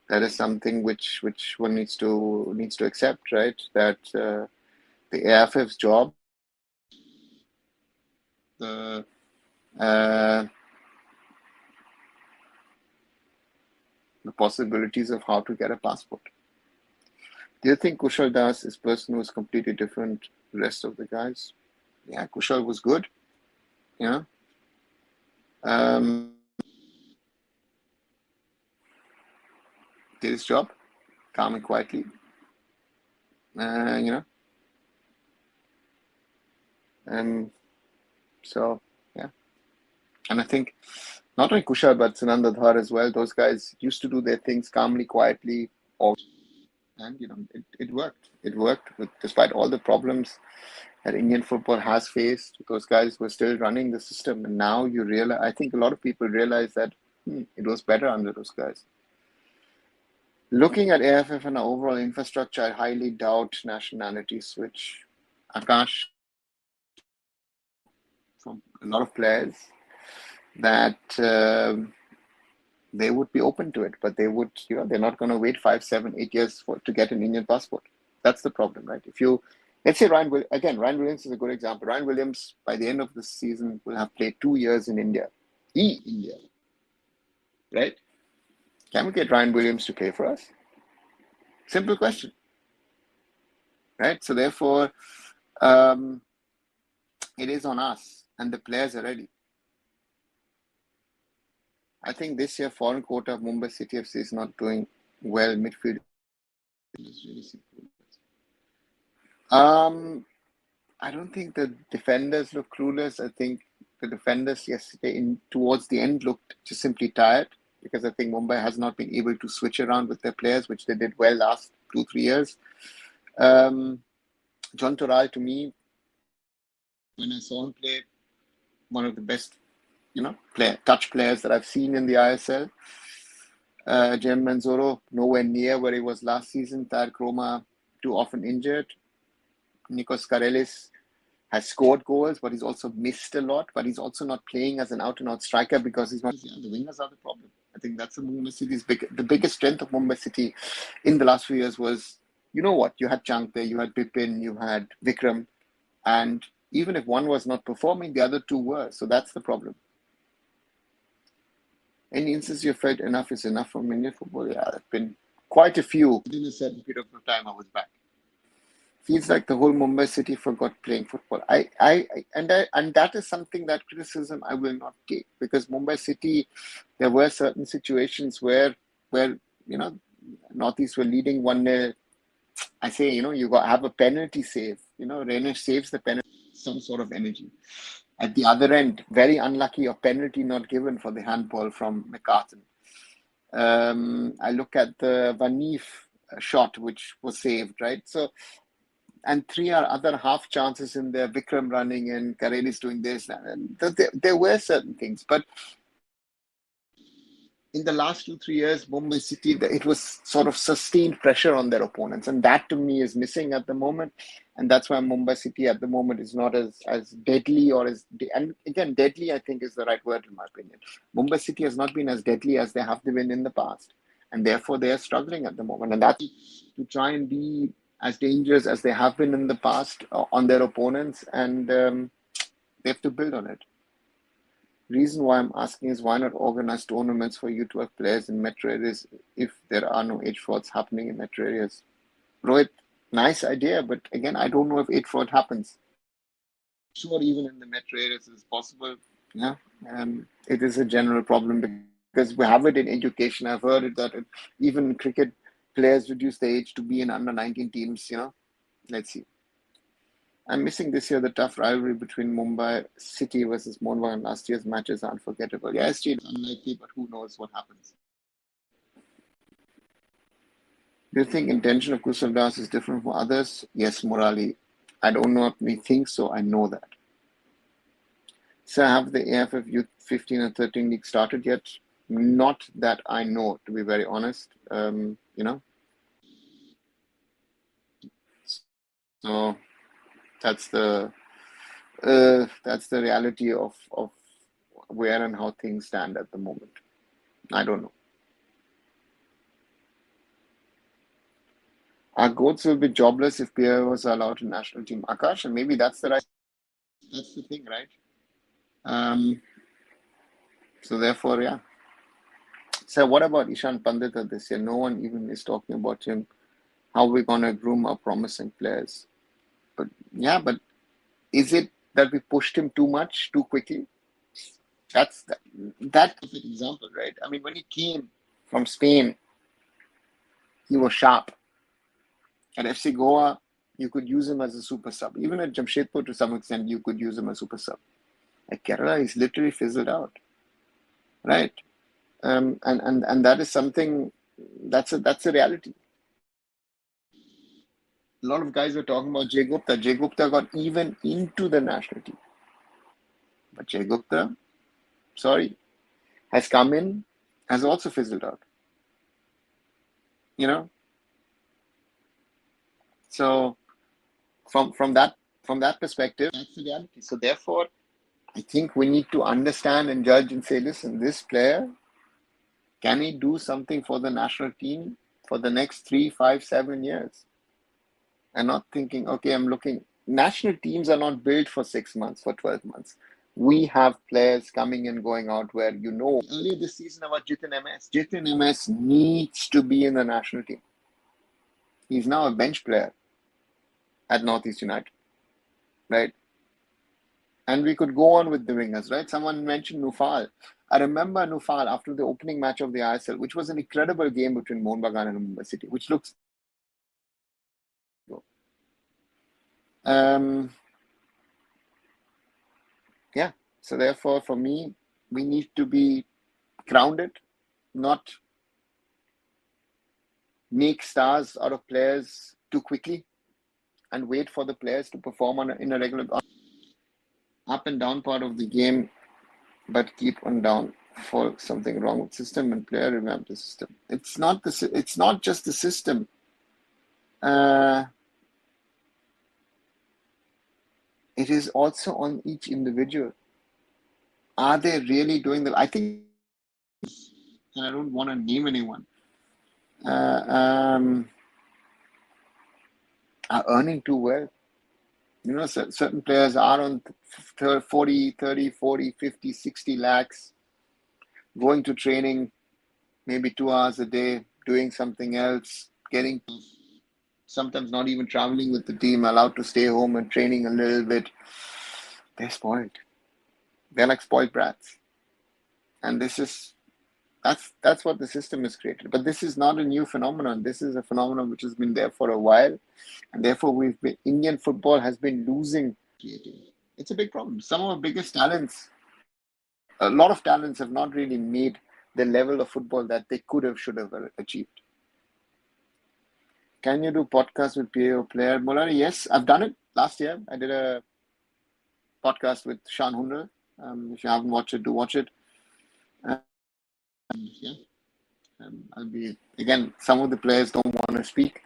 That is something which one needs to accept, right? That the AIFF's job, the possibilities of how to get a passport. Do you think Kushal Das is person who's completely different the rest of the guys? Yeah, Kushal was good. Did his job, calm and quietly. So yeah, and I think not only Kushal but Sunanda Dhar as well. Those guys used to do their things calmly, quietly, and it worked. It worked despite all the problems that Indian football has faced. Those guys were still running the system, and now you realize. I think a lot of people realize that it was better under those guys. Looking at AIFF and our overall infrastructure, I highly doubt nationality switch. Akash, from a lot of players, that they would be open to it, but they would, they're not going to wait 5, 7, 8 years to get an Indian passport. That's the problem, right? If you, let's say Ryan Williams is a good example. Ryan Williams, by the end of the season, will have played 2 years in India. India, right? Can we get Ryan Williams to play for us? Simple question, right? So therefore, it is on us, and the players are ready. I think this year foreign quota of Mumbai City FC is not doing well. Midfield is really simple. I don't think the defenders look clueless. I think the defenders yesterday towards the end looked just simply tired, because I think Mumbai has not been able to switch around with their players, which they did well last 2-3 years. John Toral, to me, when I saw him play, one of the best, touch players that I've seen in the ISL. Jem Manzoro, nowhere near where he was last season. Tair Kroma, too often injured. Nikos Karelis has scored goals, but he's also missed a lot. But he's also not playing as an out-and-out striker because he's not. The wingers are the problem. I think that's the Mumbai City's the biggest strength of Mumbai City in the last few years was, you had Chang there, you had Bipin, you had Vikram, and even if one was not performing, the other two were. So that's the problem. Any instance you felt enough is enough from Indian football? Yeah, there have been quite a few. Within a certain period of time, I was back. Feels like the whole Mumbai City forgot playing football. And that is something, that criticism I will not take, because Mumbai City, there were certain situations where Northeast were leading 1-0. I say, you got have a penalty save. Renish saves the penalty, some sort of energy. At the other end, very unlucky, a penalty not given for the handball from McCartan. I look at the Vanif shot, which was saved, right? So, and 3 are other half chances in there. Vikram running in, Kareli's doing this. And there were certain things, but in the last 2-3 years, Mumbai City, it was sort of sustained pressure on their opponents, and that to me is missing at the moment, and that's why Mumbai City at the moment is not as deadly and again, deadly I think is the right word in my opinion. Mumbai City has not been as deadly as they have been in the past, and therefore they are struggling at the moment, and that's to try and be as dangerous as they have been in the past on their opponents, and they have to build on it. Reason why I'm asking is why not organize tournaments for U12 players in metro areas if there are no age frauds happening in metro areas? Rohit, nice idea, but again, I don't know if age fraud happens. Sure, even in the metro areas is possible. Yeah, it is a general problem because we have it in education. I've heard it that even cricket players reduce the age to be in under 19 teams. Let's see. I'm missing this year the tough rivalry between Mumbai City versus Mohun and last year's matches are unforgettable. Yeah, SG is unlikely, but who knows what happens. Do you think intention of Kusal Das is different from others? Yes, Murali. I don't know if me think so. I know that. So have the AIFF Youth 15 and 13 league started yet? Not that I know, to be very honest. So that's the reality of where and how things stand at the moment. I don't know. Our goats will be jobless if Pierre was allowed to national team. Akash, and maybe that's the thing, right? So therefore, yeah. So what about Ishan Pandita this year? No one even is talking about him. How we're gonna groom our promising players? But is it that we pushed him too much, too quickly? That's that example, right? I mean, when he came from Spain, he was sharp. At FC Goa, you could use him as a super sub. Even at Jamshedpur, to some extent, you could use him as a super sub. At Kerala, he's literally fizzled out, right? And that is something that's a reality. A lot of guys were talking about Jay Gupta. Jay Gupta got even into the national team, but Jay Gupta, sorry, has come in, has also fizzled out. So from that perspective, that's the reality. So therefore, I think we need to understand and judge and say, listen, this player, can he do something for the national team for the next 3, 5, 7 years? And not thinking, okay, I'm looking. National teams are not built for 6 months, for 12 months. We have players coming and going out where earlier this season about Jitin MS. Jitin MS needs to be in the national team. He's now a bench player at Northeast United, right? And we could go on with the wingers, right? Someone mentioned Nufal. I remember Nufal after the opening match of the ISL, which was an incredible game between Mohun Bagan and Mumbai City, which looks yeah. So therefore, for me, we need to be grounded, not make stars out of players too quickly, and wait for the players to perform in a regular up and down part of the game, but keep on down for something wrong with system and player revamp the system. It's not just the system. It is also on each individual. Are they really doing I think, and I don't want to name anyone, are earning too well. Certain players are on 40, 30, 40, 50, 60 lakhs, going to training maybe 2 hours a day, doing something else, sometimes not even traveling with the team, allowed to stay home and training a little bit. They're spoiled. They're like spoiled brats. And this is That's what the system has created. But this is not a new phenomenon. This is a phenomenon which has been there for a while, and therefore Indian football has been losing creating. It's a big problem. Some of our biggest talents, a lot of talents, have not really made the level of football that they could have, should have achieved. Can you do podcasts with PA or player? Molari, yes, I've done it last year. I did a podcast with Sean Hunter. If you haven't watched it, do watch it. Yeah, I'll be again. Some of the players don't want to speak.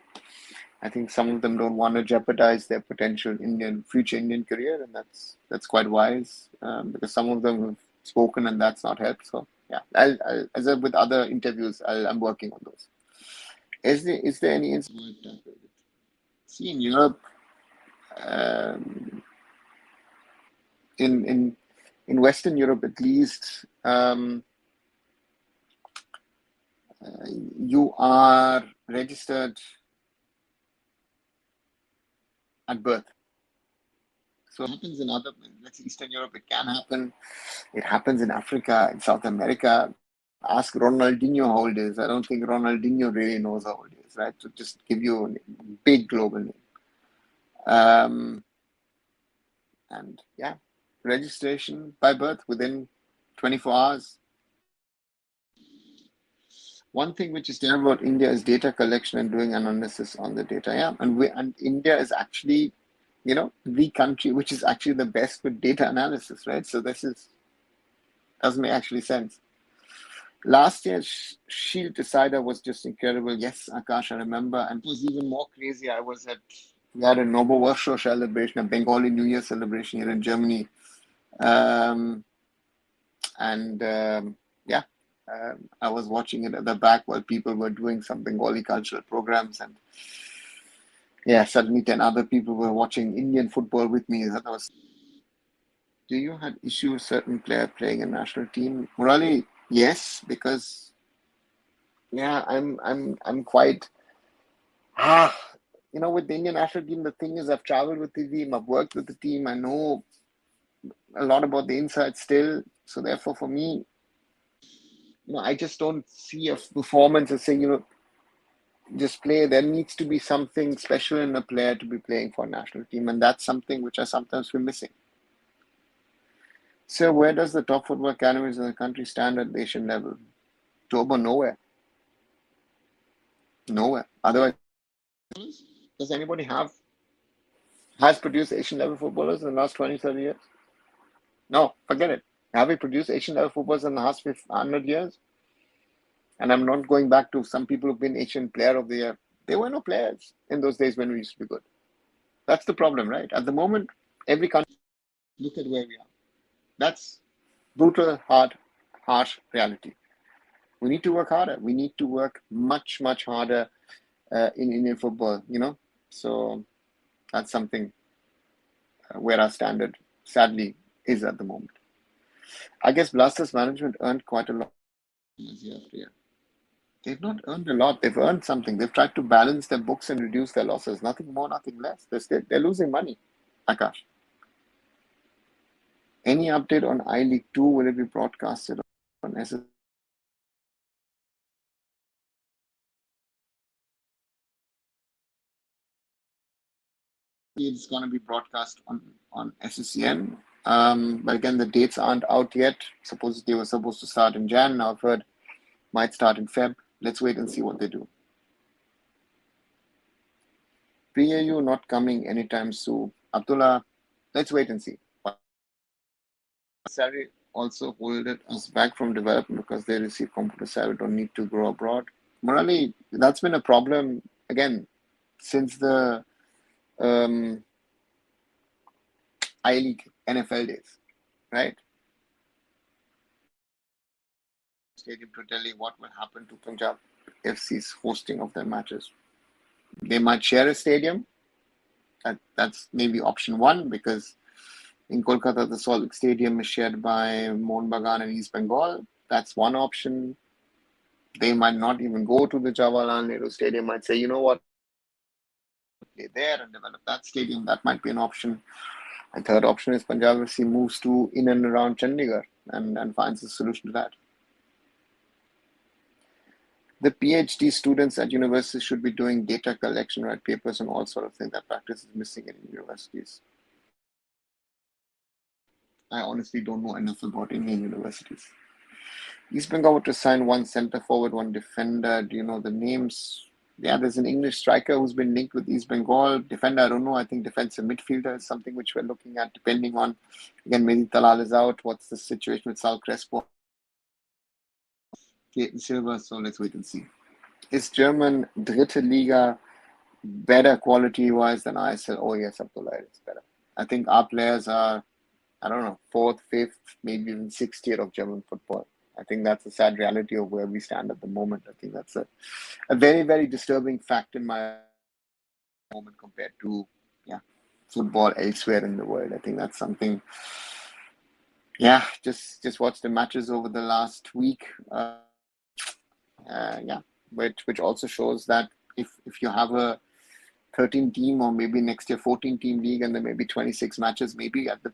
I think some of them don't want to jeopardize their potential future Indian career, and that's quite wise because some of them have spoken and that's not helped. So yeah, as with other interviews, I'm working on those. Is there any insight? See, in Europe, in Western Europe at least, you are registered at birth. So it happens in other, let's say Eastern Europe, it can happen. It happens in Africa, in South America. Ask Ronaldinho how old is. I don't think Ronaldinho really knows how old he is, right? So just give you a big global name. And yeah, registration by birth within 24 hours. One thing which is terrible about India is data collection and doing analysis on the data. Yeah, and India is actually, the country which is actually the best with data analysis, right? So this doesn't make actually sense. Last year, Shield Decider was just incredible. Yes, Akash, I remember, and it was even more crazy. We had a Novo Varsho celebration, a Bengali New Year celebration here in Germany, I was watching it at the back while people were doing some Bengali cultural programs, and suddenly 10 other people were watching Indian football with me. Do you have issues certain player playing a national team? Murali, yes, because I'm quite with the Indian national team. The thing is, I've traveled with the team, I've worked with the team, I know a lot about the inside still. So therefore, for me, I just don't see a performance as saying, just play. There needs to be something special in a player to be playing for a national team, and that's something which I sometimes feel missing. So where does the top football academies in the country stand at the Asian level? Toba, nowhere. Nowhere. Otherwise, does anybody has produced Asian level footballers in the last 20, 30 years? No, forget it. Have we produced Asian level footballers in the last 100 years? And I'm not going back to some people who've been Asian player of the year. There were no players in those days when we used to be good. That's the problem, right? At the moment, every country, look at where we are. That's brutal, hard, harsh reality. We need to work harder. We need to work much, much harder in Indian football, So that's something where our standard, sadly, is at the moment. I guess Blasters management earned quite a lot year after year. They've not earned a lot. They've earned something. They've tried to balance their books and reduce their losses. Nothing more, nothing less. They're losing money. Akash. Any update on I-League 2? Will it be broadcasted on SS? It's going to be broadcast on SSCN. But again, the dates aren't out yet. Suppose they were supposed to start in Jan. Now I've heard might start in Feb. Let's wait and see what they do. PAU not coming anytime soon. Abdullah, let's wait and see. Salary also hold us back from development because they receive computer salary, don't need to grow abroad. Morally, that's been a problem again since the I-League NFL days, right? Stadium to tell you what will happen to Punjab FC's hosting of their matches. They might share a stadium. That's maybe option one, because in Kolkata, the Salt Lake Stadium is shared by Mohun Bagan and East Bengal. That's one option. They might not even go to the Jawaharlal Nehru Stadium. Might say, you know what, play there and develop that stadium. That might be an option. And third option is Punjab FC moves to in and around Chandigarh and finds a solution to that. The PhD students at universities should be doing data collection, write papers, and all sort of things. That practice is missing in universities. I honestly don't know enough about Indian universities. East Bengal to sign one center forward, one defender. Do you know the names? Yeah, there's an English striker who's been linked with East Bengal. Defender, I don't know. I think defensive midfielder is something which we're looking at, depending on, again, maybe Talal is out. What's the situation with Sal Crespo? Clayton Silva, so let's wait and see. Is German Dritte Liga better quality-wise than ISL? Oh, yes, Abdullah, it's better. I think our players are, I don't know, fourth, fifth, maybe even sixth tier of German football. I think that's a sad reality of where we stand at the moment. I think that's a very, very disturbing fact in my moment compared to football elsewhere in the world. I think that's something. Yeah, just watch the matches over the last week. Which also shows that if you have a 13 team or maybe next year 14 team league and there may be 26 matches, maybe at the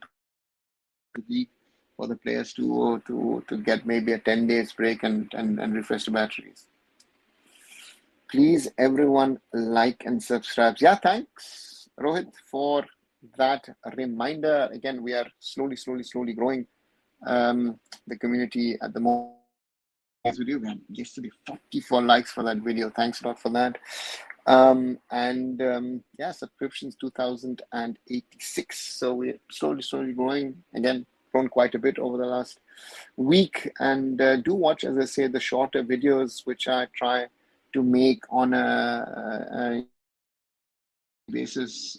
league for the players to get maybe a 10 days break and refresh the batteries. Please, everyone, like and subscribe. Yeah, thanks, Rohit, for that reminder. Again, we are slowly growing the community at the moment. Video, man. Yesterday, 44 likes for that video. Thanks a lot for that. Subscriptions 2086. So we're slowly growing. Again, grown quite a bit over the last week. And do watch, as I say, the shorter videos, which I try to make on a basis.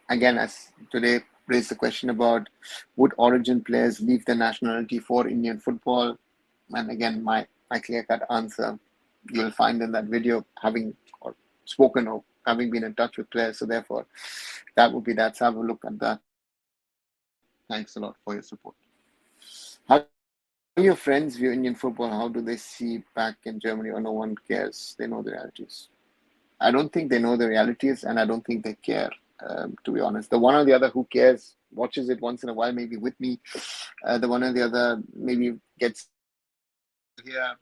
Again, as today raised the question about would origin players leave their nationality for Indian football? And again, my clear-cut answer you'll find in that video, having or spoken or having been in touch with players. So therefore, that would be that. So have a look at that. Thanks a lot for your support. How do your friends view Indian football? How do they see back in Germany, or no one cares? They know the realities. I don't think they know the realities, and I don't think they care, to be honest. The one or the other who cares watches it once in a while, maybe with me. The one or the other maybe gets here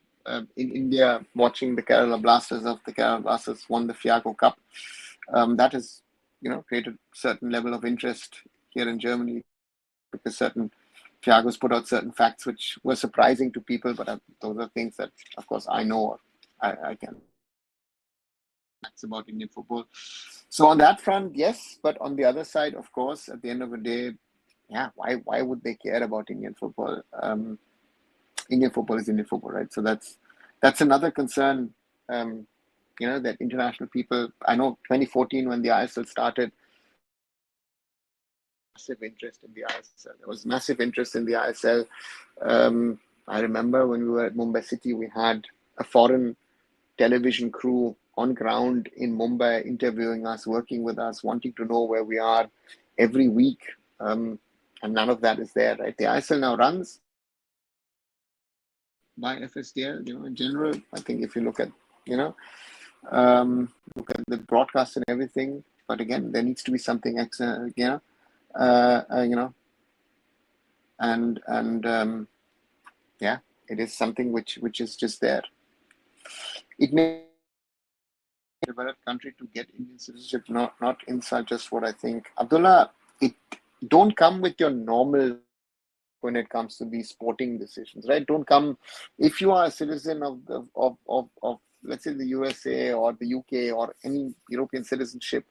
in India watching the Kerala Blasters of the Kerala Blasters won the Fiago Cup. That has, created a certain level of interest here in Germany because certain Fiagos put out certain facts which were surprising to people, but those are things that, of course, I know or I can. Facts about Indian football. So on that front, yes, but on the other side, of course, at the end of the day, why would they care about Indian football? Indian football is Indian football, right? So that's another concern. That international people. I know 2014 when the ISL started, massive interest in the ISL. There was massive interest in the ISL. I remember when we were at Mumbai City, we had a foreign television crew on ground in Mumbai interviewing us, working with us, wanting to know where we are every week. And none of that is there, right? The ISL now runs by FSDL, in general. I think if you look at, look at the broadcast and everything, but again, there needs to be something extra, it is something which is just there. It may be a developed country to get Indian citizenship, not inside just what I think. Abdullah, it don't come with your normal when it comes to these sporting decisions, right? Don't come if you are a citizen of let's say the USA or the UK or any European citizenship,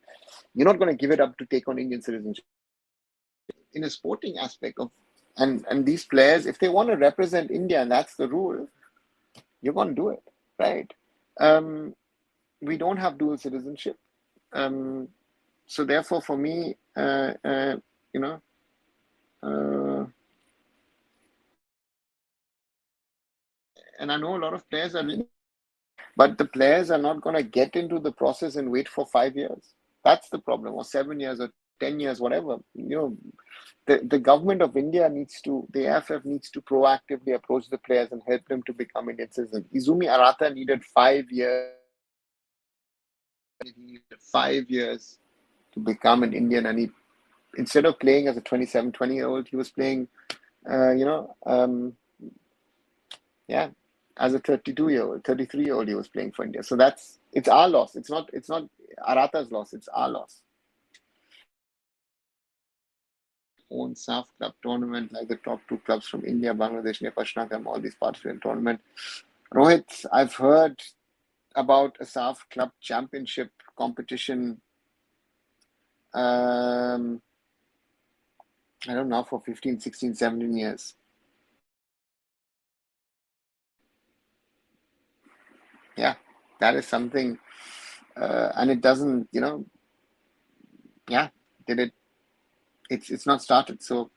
you're not going to give it up to take on Indian citizenship. In a sporting aspect of and these players, if they want to represent India, and that's the rule, you're going to do it, right? We don't have dual citizenship, so therefore, for me, and I know a lot of players are really, but the players are not going to get into the process and wait for 5 years. That's the problem, or 7 years or 10 years, whatever. The government of India the AIFF needs to proactively approach the players and help them to become Indian citizens. Izumi Arata needed 5 years. He needed 5 years to become an Indian, and instead of playing as a 27, 20-year-old, he was playing, as a 32-year-old, 33-year-old, he was playing for India. So it's our loss. It's not Aratha's loss. It's our loss. Own SAF club tournament, like the top two clubs from India, Bangladesh, Nepal, Sri Lanka, all these participate in tournament. Rohit, I've heard about a SAF club championship competition. I don't know, for 15, 16, 17 years. Yeah, that is something, and it doesn't, yeah, did it? It's not started. So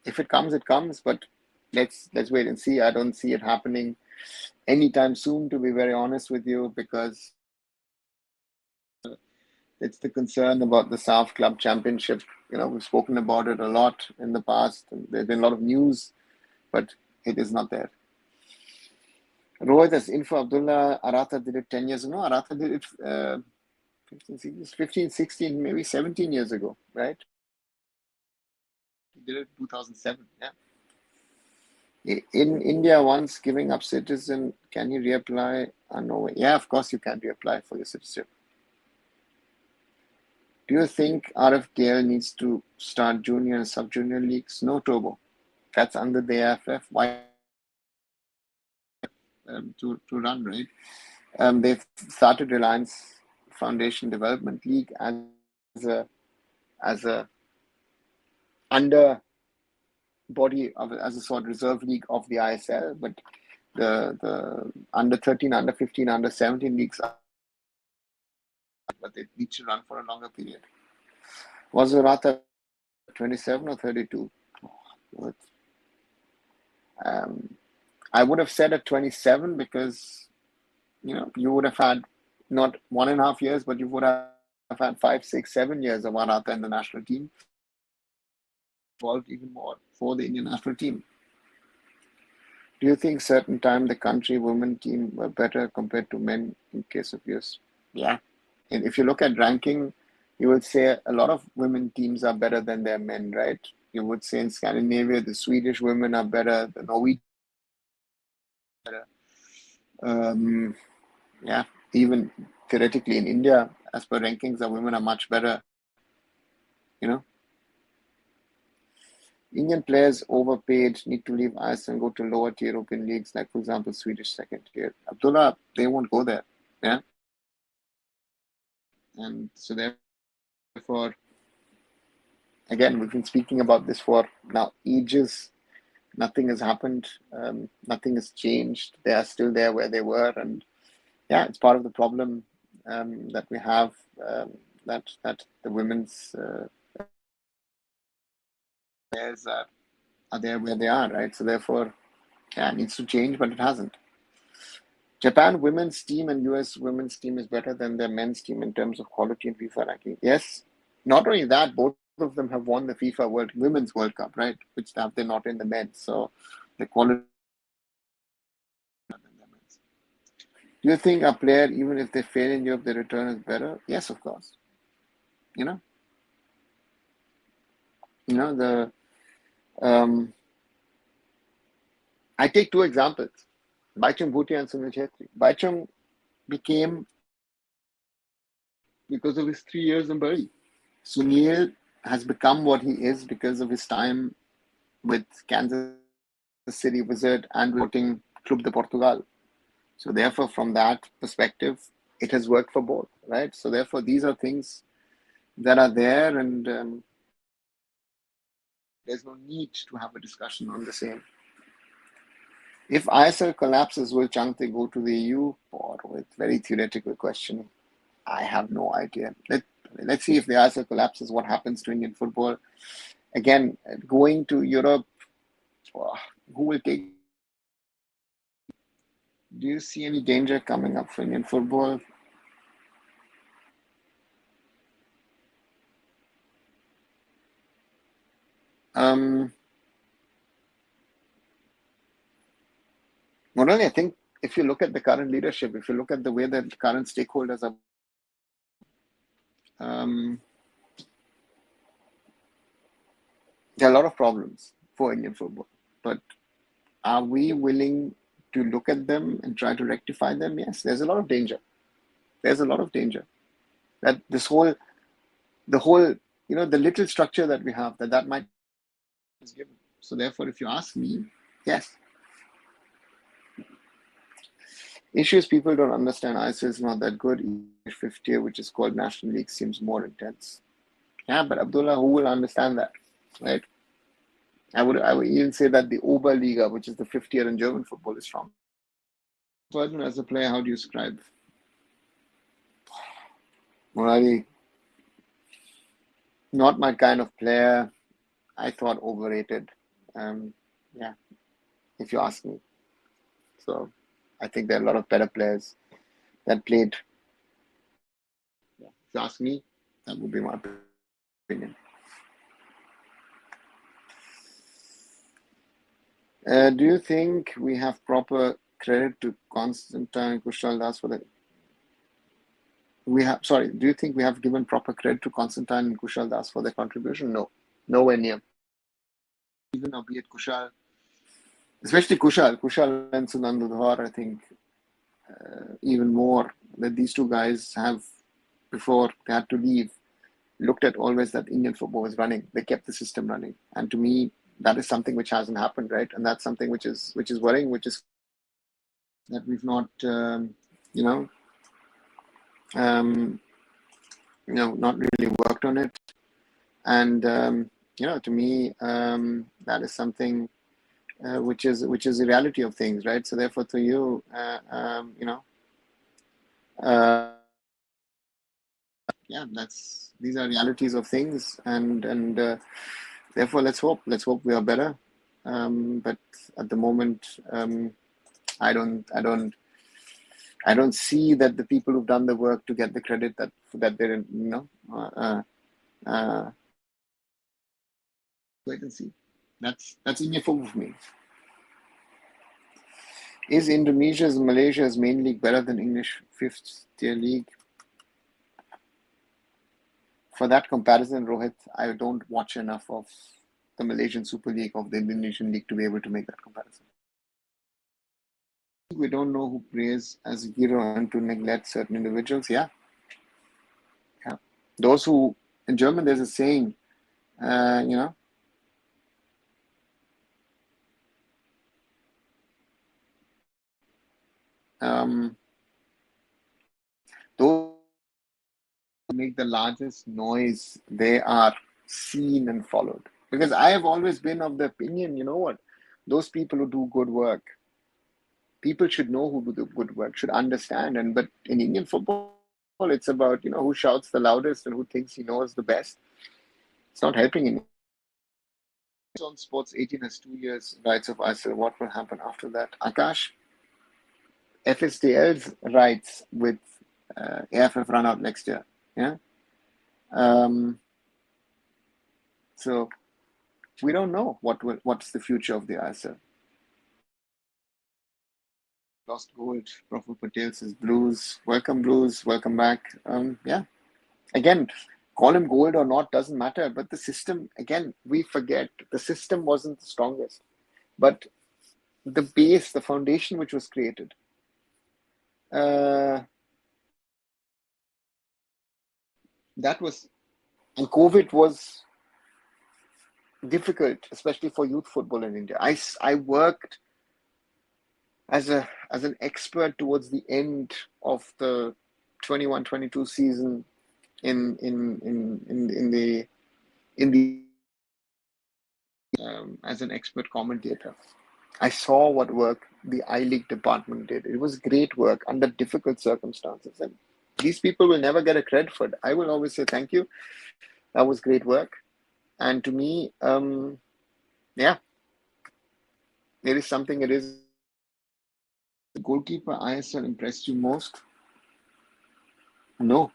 if it comes, it comes. But let's wait and see. I don't see it happening anytime soon, to be very honest with you, because it's the concern about the SAF Club Championship. We've spoken about it a lot in the past. There's been a lot of news, but it is not there. Rohit as Info Abdullah, Aratha did it 10 years ago. No, Aratha did it 15, 16, maybe 17 years ago, right? He did it in 2007, yeah. In India, once giving up citizen, can you reapply? No way. Yeah, of course you can reapply for your citizenship. Do you think RFKL needs to start junior and sub-junior leagues? No, Turbo. That's under the AIFF. Why to run, right? They've started Reliance Foundation Development League as a under body as a sort of reserve league of the ISL, but the under 13, under 15, under 17 leagues are, but they need to run for a longer period. Was Aratha 27 or 32? I would have said at 27 because you would have had not 1.5 years, but you would have had 5, 6, 7 years of Aratha in the national team. Involved even more for the Indian national team. Do you think certain time the country women team were better compared to men in case of yours? Yeah. And if you look at ranking, you would say a lot of women teams are better than their men, right? You would say in Scandinavia, the Swedish women are better, the Norwegian better. Yeah, even theoretically in India, as per rankings, the women are much better. Indian players overpaid, need to leave IS and go to lower tier European leagues, like for example, Swedish second tier. Abdullah, they won't go there. Yeah. And so therefore, again, we've been speaking about this for now ages. Nothing has happened. Nothing has changed. They are still there where they were. And yeah, it's part of the problem that we have, that the women's players are there where they are, right? So therefore, yeah, it needs to change, but it hasn't. Japan women's team and US women's team is better than their men's team in terms of quality and FIFA ranking. Yes. Not only that, both of them have won the FIFA Women's World Cup, right? Which have they not in the men's. So the quality. Do you think a player, even if they fail in Europe, the return is better? Yes, of course. I take two examples. Baichung Bhutia and Sunil Chhetri. Baichung became because of his 3 years in Bari. Sunil has become what he is because of his time with Kansas City Wizard and Sporting Club de Portugal. So therefore, from that perspective, it has worked for both, right? So therefore, these are things that are there, and there's no need to have a discussion on the same. If ISL collapses, will Changte go to the EU? Or with very theoretical question, I have no idea. Let's see if the ISL collapses, what happens to Indian football. Again, going to Europe, who will take? Do you see any danger coming up for Indian football? Morally, I think if you look at the current leadership, if you look at the way that the current stakeholders are, there are a lot of problems for Indian football. But are we willing to look at them and try to rectify them, yes, there's a lot of danger. There's a lot of danger that the whole, the little structure that we have, that might be given. So therefore, if you ask me, yes. Issue is people don't understand ISL is not that good. Fifth tier, which is called National League, seems more intense. Yeah, but Abdullah, who will understand that, right? I would even say that the Oberliga, which is the fifth tier in German football, is strong. Ferdinand, as a player, how do you describe? Morali, not my kind of player. I thought overrated. Yeah, if you ask me. So I think there are a lot of better players that played. Yeah. If you ask me, that would be my opinion. Do you think we have proper credit to Constantine Kushal Das for the? Do you think we have given proper credit to Constantine and Kushal Das for their contribution? No, nowhere near. Even albeit Kushal, especially Kushal and Sunandu Dhar, I think even more that these two guys have, before they had to leave, looked at always that Indian football was running. They kept the system running, and to me, that is something which hasn't happened, right? And that's something which is worrying, which is that we've not, not really worked on it. And to me, that is something which is the reality of things, right? So therefore, to you, these are realities of things, and therefore, let's hope we are better. But at the moment, I don't see that the people who've done the work to get the credit that they're, wait and see. That's India football for me. Is Indonesia's Malaysia's main league better than English fifth tier league? For that comparison, Rohit, I don't watch enough of the Malaysian Super League of the Indonesian league to be able to make that comparison. We don't know who praise as a hero and to neglect certain individuals. Yeah. Those who, in German, there's a saying, those who make the largest noise, they are seen and followed. Because I have always been of the opinion, you know what, those people who do good work, people should know who do the good work, should understand. But in Indian football, it's about, who shouts the loudest and who thinks he knows the best. It's not helping anyone. On Sports 18 has 2 years rights of ISL. What will happen after that? Akash, FSDL's rights with AIFF run out next year. Yeah. So we don't know what's the future of the ISL. Lost gold. Praful Patel says Blues. Welcome Blues. Welcome back. Yeah. Again, call him gold or not doesn't matter. But the system, again, we forget the system wasn't the strongest, but the base, the foundation which was created. That was, and COVID was difficult, especially for youth football in India. I worked as an expert towards the end of the 21-22 season in the as an expert commentator. I saw what work the I-League department did. It was great work under difficult circumstances, and these people will never get a credit for it. I will always say thank you. That was great work. And to me, there is something. It is the goalkeeper ISL impressed you most? No.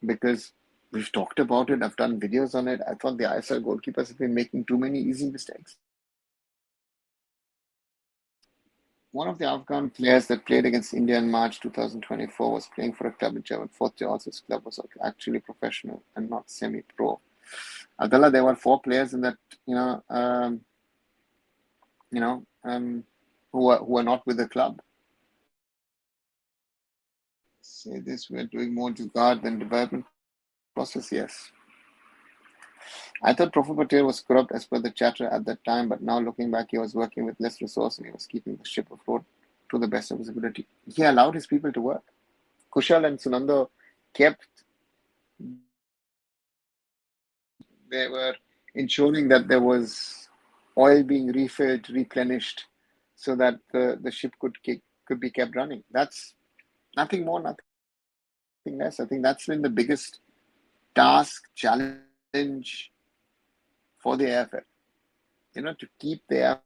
Because we've talked about it. I've done videos on it. I thought the ISL goalkeepers have been making too many easy mistakes. One of the Afghan players that played against India in March 2024 was playing for a club in German fourth year. Also, his club was actually professional and not semi-pro. Abdullah, there were 4 players in that, you know, who are not with the club. Say this, we're doing more to guard than development process. Yes. I thought Professor Patel was corrupt as per the chatter at that time, but now looking back, he was working with less resource and he was keeping the ship afloat to the best of his ability. He allowed his people to work. Kushal and Sunando kept, they were ensuring that there was oil being refilled, replenished, so that the ship could be kept running. That's nothing more, nothing less. I think that's been the biggest task, challenge for the AIFF. To keep the AIFF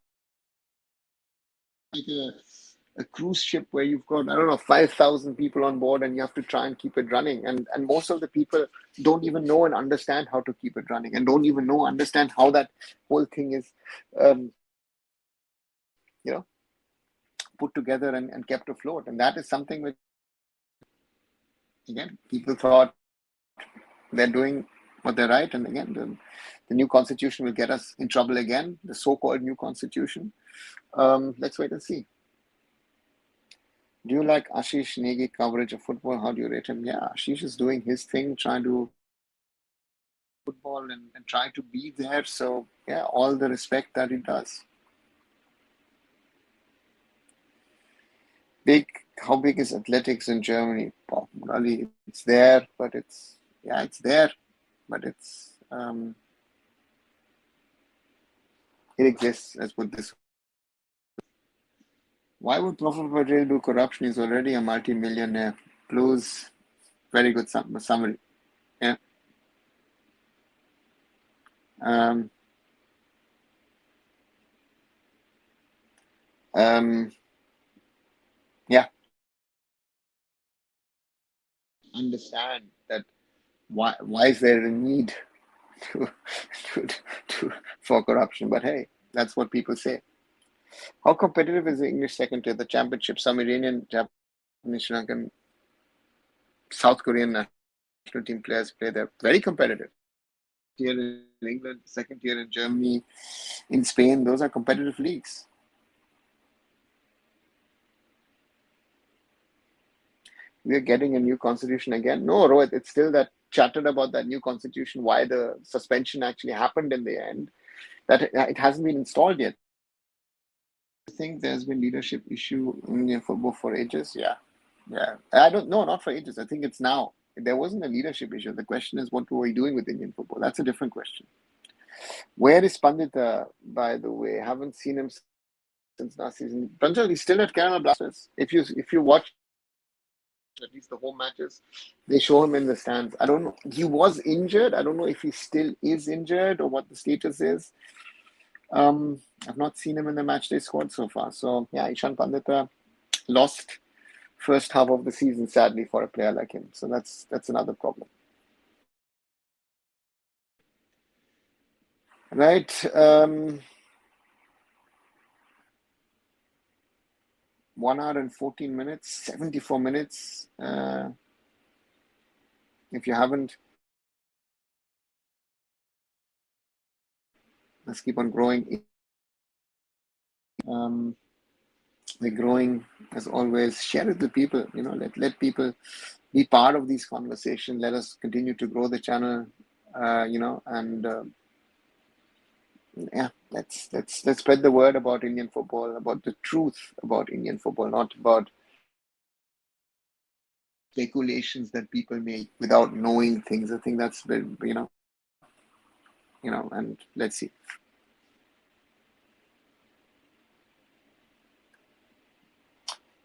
like a cruise ship where you've got, 5,000 people on board and you have to try and keep it running. And most of the people don't even know and understand how to keep it running and don't even understand how that whole thing is, put together and kept afloat. And that is something which, again, people thought they're doing what they're right. And again, the new constitution will get us in trouble again, the so-called new constitution. Let's wait and see. Do you like Ashish Negi coverage of football? How do you rate him? Yeah, Ashish is doing his thing, trying to football and try to be there. So yeah, all the respect that he does. How big is athletics in Germany? Really, it's there, but it's there, but it's it exists. Let's put this. Why would Professor Patel do corruption? He's already a multi-millionaire. Blues, very good summary. Yeah. Yeah. Understand that why is there a need for corruption? But hey, that's what people say. How competitive is the English second tier, the championship? Some Iranian, Japanese, Sri Lankan, South Korean national team players play there. Very competitive. Tier in England, second tier in Germany, in Spain, those are competitive leagues. We're getting a new constitution again. No, Rohit, it's still that chattered about that new constitution, why the suspension actually happened in the end, that it hasn't been installed yet. I think there's been leadership issue in Indian football for ages. Yeah. I don't know, not for ages. I think it's now. There wasn't a leadership issue. The question is, what were we doing with Indian football? That's a different question. Where is Pandita, by the way? Haven't seen him since last season. Pranjal, he's still at Kerala Blasters. If you watch at least the home matches, they show him in the stands. I don't know. He was injured. I don't know if he still is injured or what the status is. I've not seen him in the matchday squad so far. So yeah, Ishan Pandita lost first half of the season, sadly, for a player like him. So that's another problem. Right. 1 hour and 14 minutes, 74 minutes. If you haven't, let's keep on growing. We're growing as always. Share it with people. Let people be part of these conversations. Let us continue to grow the channel. Let's spread the word about Indian football, about the truth about Indian football, not about speculations that people make without knowing things. I think that's been, and let's see.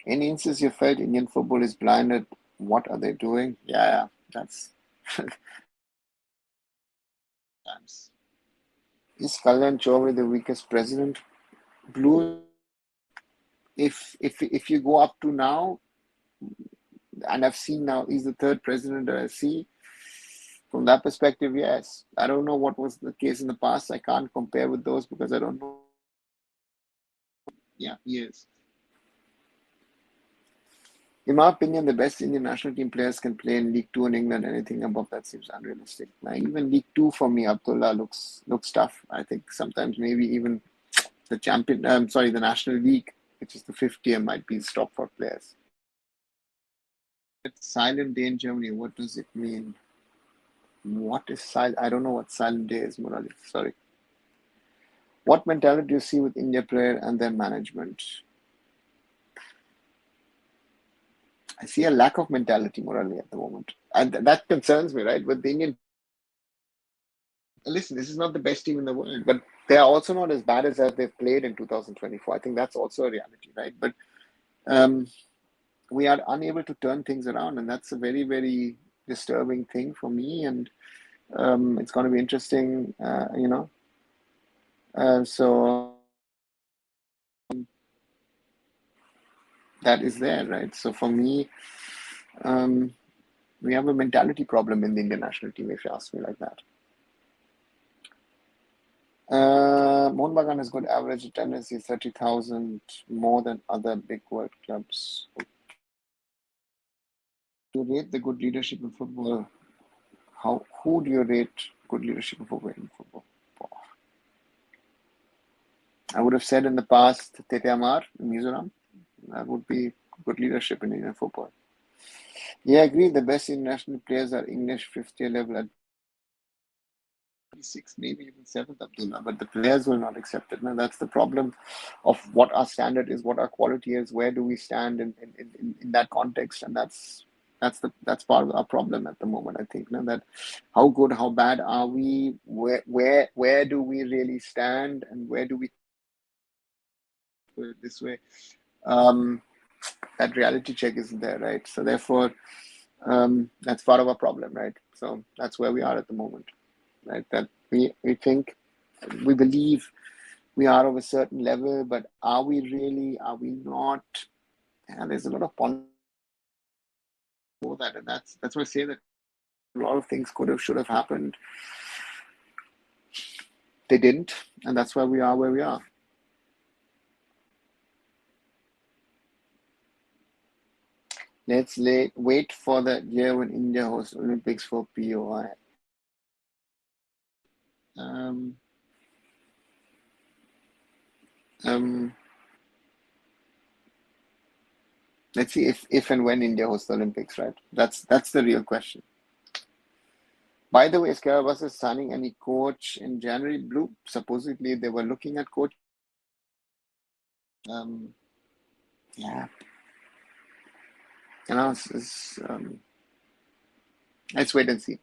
Any instance you felt Indian football is blinded? What are they doing? Yeah, that's times. Is Kalyan Chaudhary the weakest president? Blue. If you go up to now, and I've seen now he's the third president that I see. From that perspective, yes. I don't know what was the case in the past. I can't compare with those because I don't know. Yeah, he is. In my opinion, the best Indian national team players can play in League Two in England. Anything above that seems unrealistic. Now, even League Two for me, Abdullah looks tough. I think sometimes maybe even the National League, which is the fifth tier, might be stop for players. It's silent day in Germany. What does it mean? What is silent? I don't know what silent day is, Murali. Sorry. What mentality do you see with India player and their management? I see a lack of mentality, Murali, at the moment. And that concerns me, right? With the Indian, listen, this is not the best team in the world, but they are also not as bad as they've played in 2024. I think that's also a reality, right? But um, we are unable to turn things around, and that's a very, very disturbing thing for me. And it's going to be interesting, so that is there, right? So for me, we have a mentality problem in the Indian national team, if you ask me like that. Mohun Bagan has good average attendance, 30,000 more than other big world clubs. You rate the good leadership in football. Who do you rate good leadership in football? I would have said in the past, Tete Amar in Mizoram. That would be good leadership in Indian football. Yeah, I agree. The best international players are English fifth tier level at 6, maybe even 7th, Abdullah, but the players will not accept it. Now, that's the problem of what our standard is, what our quality is, where do we stand in that context, and that's part of our problem at the moment. I think now that how good, how bad are we? Where do we really stand, and where do we put it this way? That reality check isn't there, right? So therefore, that's part of our problem, right? So that's where we are at the moment, right? That we think, we believe we are of a certain level, but are we really? Are we not? And there's a lot of politics for that, and that's why I say that a lot of things should have happened. They didn't, and that's why we are where we are. Let's wait for the year when India hosts Olympics for POI. Um, let's see if and when India hosts the Olympics, right? That's the real question. By the way, is Karabas signing any coach in January? Blue, supposedly they were looking at coach. Yeah, let's wait and see.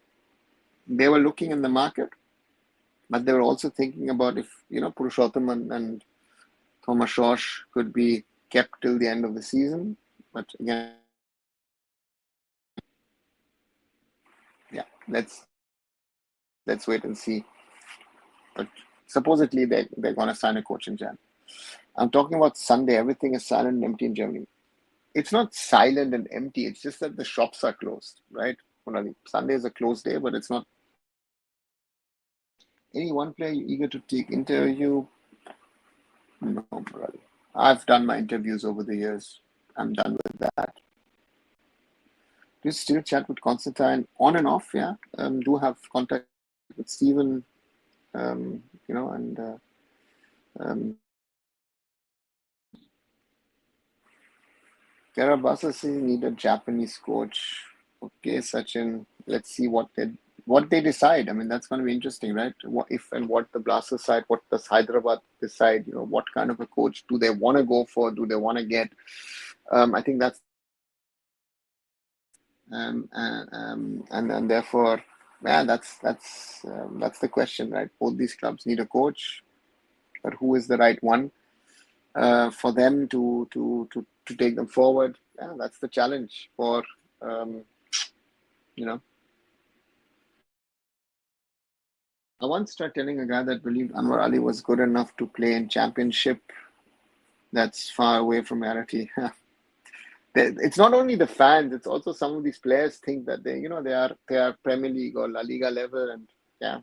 They were looking in the market, but they were also thinking about if Purushottam and Thomas Shosh could be kept till the end of the season. But again, yeah, let's wait and see. But supposedly they're going to sign a coach in Jan. I'm talking about Sunday. Everything is silent and empty in Germany. It's not silent and empty. It's just that the shops are closed, right? Sunday is a closed day, but it's not. Any one player you eager to take interview? No, brother. I've done my interviews over the years. I'm done with that. Do you still chat with Constantine on and off? Yeah. Do have contact with Stephen, and Karabasa need a Japanese coach. Okay, Sachin. Let's see what they decide. I mean, that's going to be interesting, right? What the Blaster side, what does Hyderabad decide? What kind of a coach do they want to go for? Do they want to get? I think that's and therefore, yeah, that's the question, right? Both these clubs need a coach, but who is the right one for them to take them forward? Yeah, that's the challenge for I once tried telling a guy that believed Anwar Ali was good enough to play in championship. That's far away from reality. It's not only the fans; it's also some of these players think that they are Premier League or La Liga level, and yeah,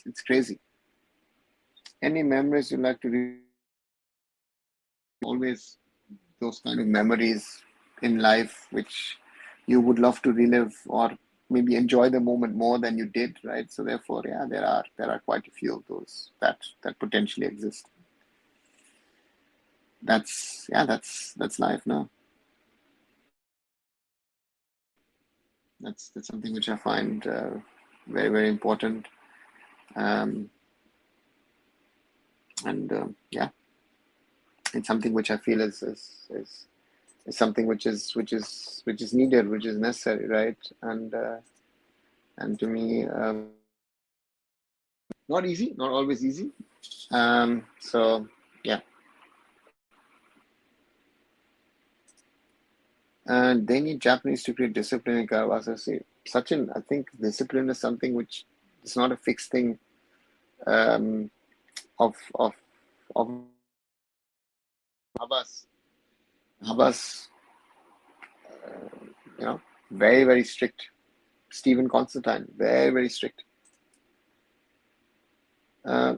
it's crazy. Any memories you like to always those kind of memories in life which you would love to relive or maybe enjoy the moment more than you did, right? So therefore, yeah, there are quite a few of those that potentially exist. That's life now. That's something which I find very, very important. Um, and yeah, it's something which I feel is something which is needed, which is necessary, right? And to me, not easy, not always easy. So yeah. And they need Japanese to create discipline in Kawasa. See, Sachin, I think discipline is something which is not a fixed thing um, of Habas. Habas, you know, very, very strict. Stephen Constantine, very, very strict. Uh,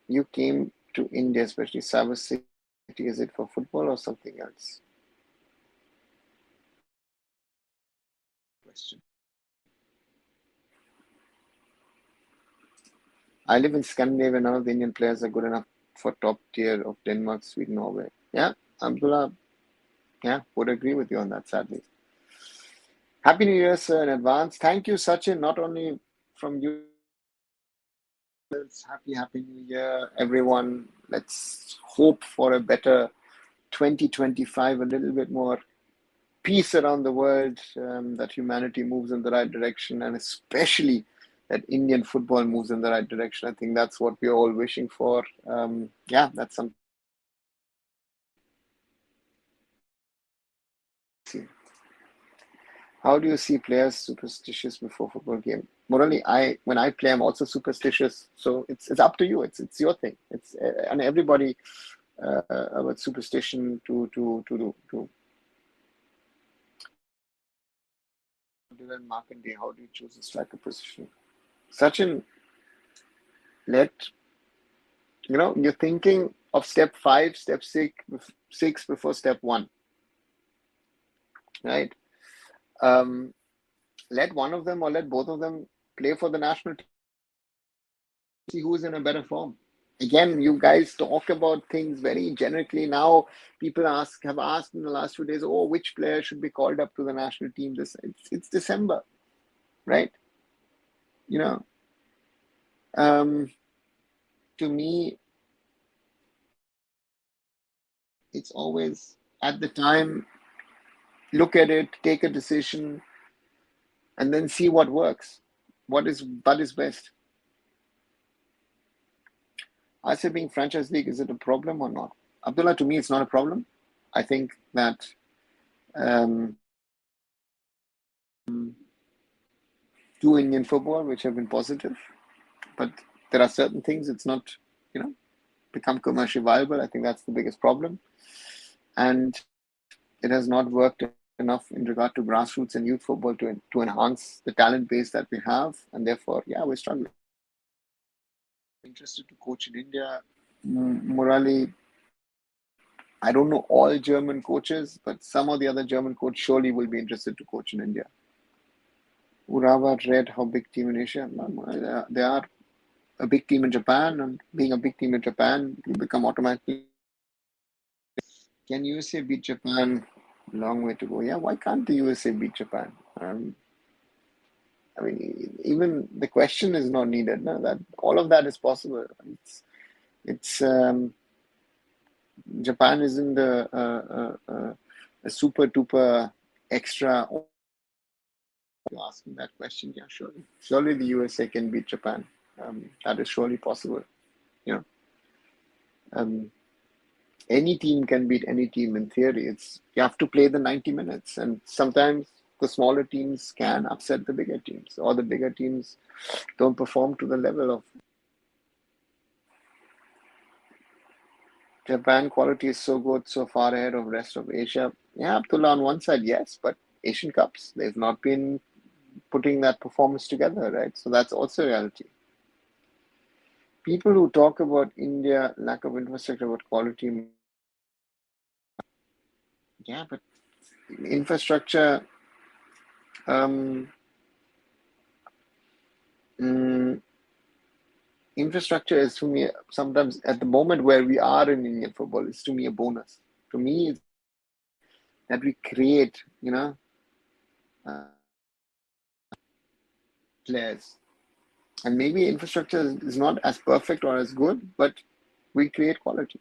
you came to India, especially Cyber City. Is it for football or something else? Question. I live in Scandinavia. None of the Indian players are good enough for top tier of Denmark, Sweden, Norway. Yeah, Abdullah. Yeah, would agree with you on that, sadly. Happy New Year, sir, in advance. Thank you, Sachin, not only from you. Happy New Year, everyone. Let's hope for a better 2025, a little bit more peace around the world, that humanity moves in the right direction, and especially that Indian football moves in the right direction. I think that's what we're all wishing for. Yeah, that's something. How do you see players superstitious before football game? Morally, when I play, I'm also superstitious. So it's up to you. It's your thing. It's and everybody about superstition to Markandeya. How do you choose a striker position? Sachin, let you're thinking of step 5, step 6 before step 1, right? Um, let one of them or let both of them play for the national team. See who's in a better form. Again, you guys talk about things very generically. Now, people have asked in the last few days, oh, which player should be called up to the national team? It's December, right? You know, um, to me, it's always at the time, look at it, take a decision, and then see what works. What is best. I say being franchise league, is it a problem or not? Abdullah, to me, it's not a problem. I think that um, to Indian football, which have been positive, but there are certain things it's not, become commercially viable. I think that's the biggest problem, and it has not worked enough in regard to grassroots and youth football to enhance the talent base that we have, and therefore, yeah, we're struggling. Interested to coach in India, Murali. I don't know all German coaches, but some of the other German coaches surely will be interested to coach in India. Urawa read how big team in Asia. They are a big team in Japan, and being a big team in Japan, you become automatically. Can USA beat Japan? Long way to go. Yeah, why can't the USA beat Japan? I mean, even the question is not needed. No, that all of that is possible. It's Japan isn't a super duper extra. You're asking that question, yeah, surely the USA can beat Japan. That is surely possible. You know, any team can beat any team in theory. It's you have to play the 90 minutes, and sometimes the smaller teams can upset the bigger teams, or the bigger teams don't perform to the level of Japan. Quality is so good, so far ahead of rest of Asia. Yeah, Abdullah, on one side, yes, but Asian Cups, they've not been putting that performance together, right? So that's also reality. People who talk about India lack of infrastructure, about quality, yeah, but infrastructure. Infrastructure is to me sometimes at the moment where we are in Indian football is to me a bonus. To me, it's that we create, players, and maybe infrastructure is not as perfect or as good, but we create quality.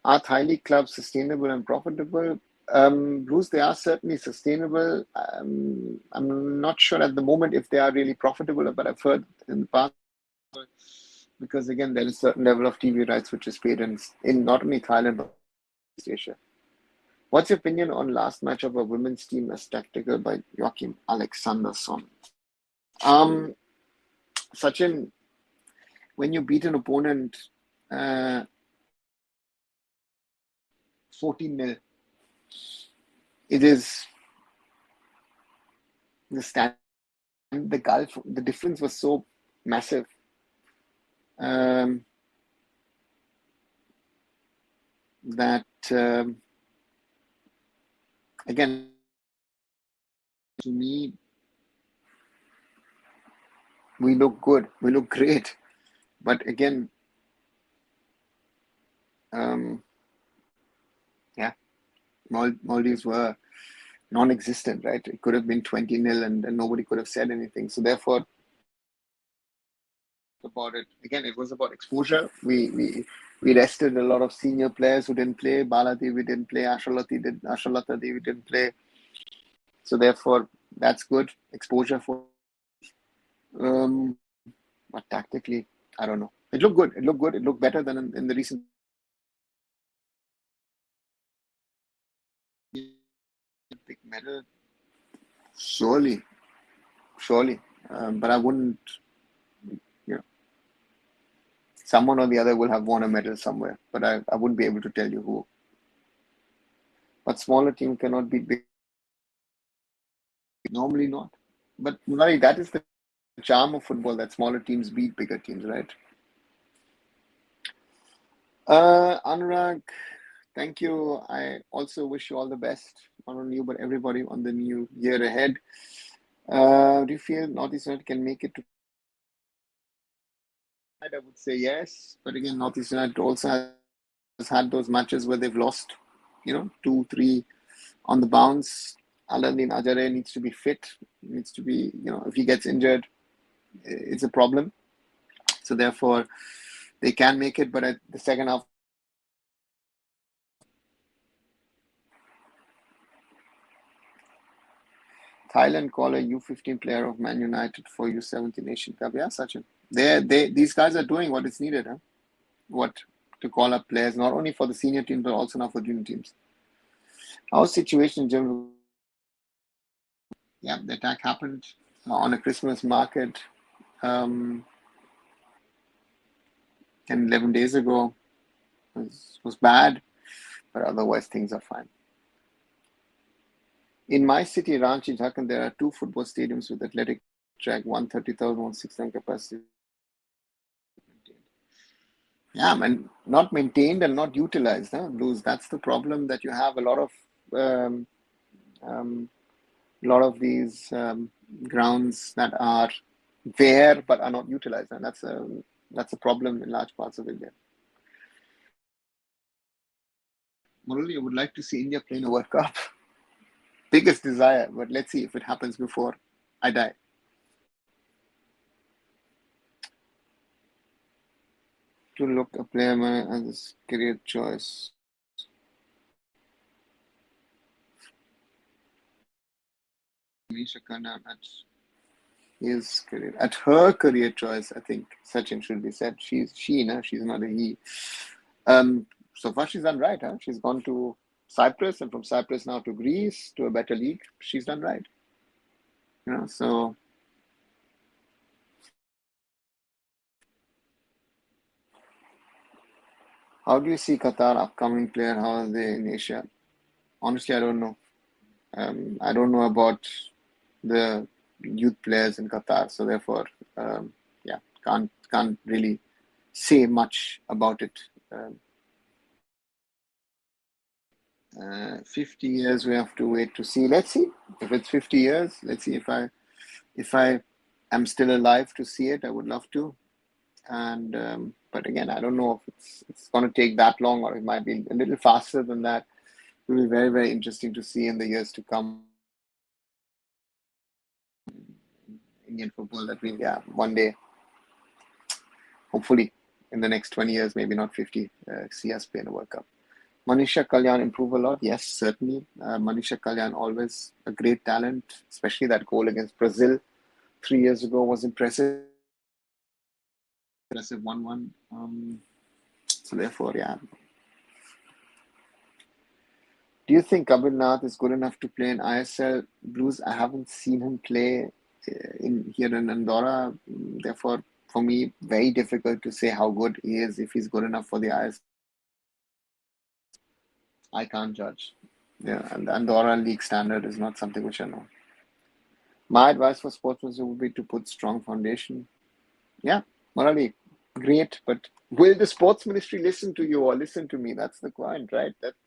Are Thai League clubs sustainable and profitable? Bruce, they are certainly sustainable. I'm not sure at the moment if they are really profitable, but I've heard in the past, because again, there is a certain level of TV rights which is paid in not only Thailand but East Asia. What's your opinion on last match of a women's team as tactical by Joachim Alexanderson? Sachin, when you beat an opponent 14-0, it is the gulf. The difference was so massive. That again, to me, we look good, we look great, but again, Maldives were non-existent, right? It could have been 20-0 and nobody could have said anything. So therefore, about it again, it was about exposure. We rested a lot of senior players who didn't play. Baladevi didn't play. Ashalata Devi didn't play. So therefore, that's good exposure for. But tactically, I don't know. It looked good. It looked good. It looked better than in the recent. Big medal, surely, but I wouldn't. Someone or the other will have won a medal somewhere, but I wouldn't be able to tell you who. But smaller team cannot beat big. Normally not. But Murari, that is the charm of football, that smaller teams beat bigger teams, right? Anurag, thank you. I also wish you all the best, not only you, but everybody on the new year ahead. Do you feel Northeast United can make it to? I would say yes, but again, Northeast United also has had those matches where they've lost, 2, 3 on the bounce. Aladdin Ajare needs to be fit, needs to be, if he gets injured, it's a problem. So therefore, they can make it, but at the second half, Thailand call a U15 player of Man United for U17 Asian Cup. Yeah, Sachin. These guys are doing what is needed. Huh? What to call up players, not only for the senior teams, but also now for junior teams. Our situation in general. Yeah, the attack happened on a Christmas market 10, 11 days ago. It was bad, but otherwise things are fine. In my city, Ranchi, Jharkhand, there are 2 football stadiums with athletic track, 130,000, 160,000 capacity. Yeah, man, not maintained and not utilized, huh, Blues. That's the problem, that you have a lot of these grounds that are there but are not utilized, and that's a problem in large parts of India. Murali, I would like to see India play in a World Cup. Biggest desire, but let's see if it happens before I die. To look a player as a career choice. Misha Khanna at his career, at her career choice, I think Sachin should be said. She's not a he. So far she's done right, huh? She's gone to Cyprus, and from Cyprus now to Greece, to a better league. She's done right. So how do you see Qatar upcoming player? How are they in Asia? Honestly, I don't know. I don't know about the youth players in Qatar, so therefore, can't really say much about it. 50 years we have to wait to see. Let's see if it's 50 years. Let's see if I am still alive to see it. I would love to. And but again, I don't know if it's going to take that long, or it might be a little faster than that. It will be very, very interesting to see in the years to come. Indian football that we, yeah, one day, hopefully in the next 20 years, maybe not 50, see us play in a World Cup. Manisha Kalyan improve a lot? Yes, certainly. Manisha Kalyan, always a great talent, especially that goal against Brazil 3 years ago was impressive. Impressive 1-1. So therefore, yeah. Do you think Kabir Nath is good enough to play in ISL Blues? I haven't seen him play here in Andorra. Therefore, for me, very difficult to say how good he is, if he's good enough for the ISL. I can't judge. Yeah, and the Andorra League standard is not something which I know. My advice for sportsmanship would be to put strong foundation. Yeah, Murali, great, but will the sports ministry listen to you or listen to me? That's the point, right? That's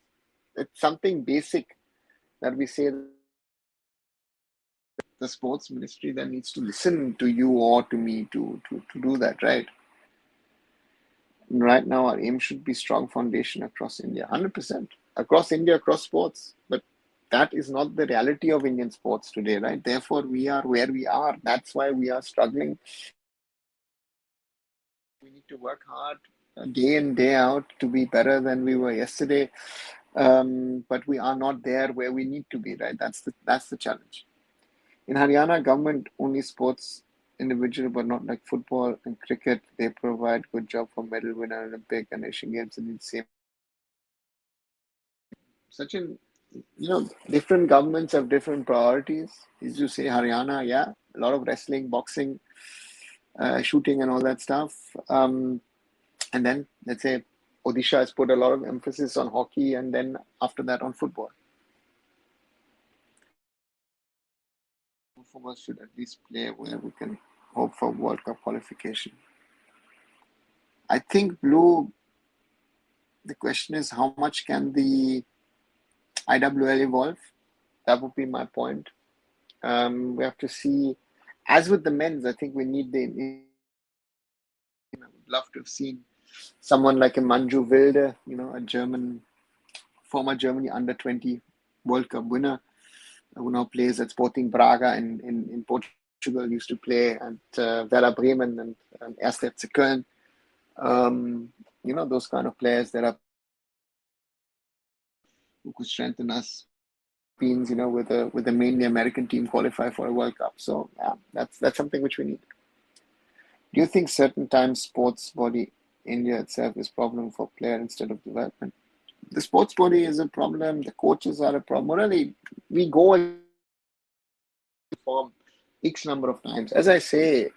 something basic that we say. The sports ministry then needs to listen to you or to me to do that, right? And right now, our aim should be strong foundation across India, 100% across India, across sports. But that is not the reality of Indian sports today, right? Therefore, we are where we are. That's why we are struggling. We need to work hard day in, day out to be better than we were yesterday. But we are not there where we need to be, right? That's the challenge. In Haryana, government only sports individual, but not like football and cricket. They provide good job for medal winner Olympic and Asian Games and the same. Such an, different governments have different priorities. As you say, Haryana, yeah, a lot of wrestling, boxing, shooting, and all that stuff. And then let's say Odisha has put a lot of emphasis on hockey, and then after that on football. Both of us should at least play where we can hope for World Cup qualification. I think, Blue, the question is how much can the IWL evolve? That would be my point. We have to see. As with the men's, I think we need I would love to have seen someone like a Manju Wilde, a former Germany under-20 World Cup winner, who now plays at Sporting Braga in Portugal, used to play at Werder Bremen and 1. FC Köln. Those kind of players that are who could strengthen us, with the mainly American team qualify for a World Cup. So yeah, that's something which we need. Do you think certain times sports body India itself is problem for player instead of development? The sports body is a problem. The coaches are a problem. Really, we go form X number of times. As I say,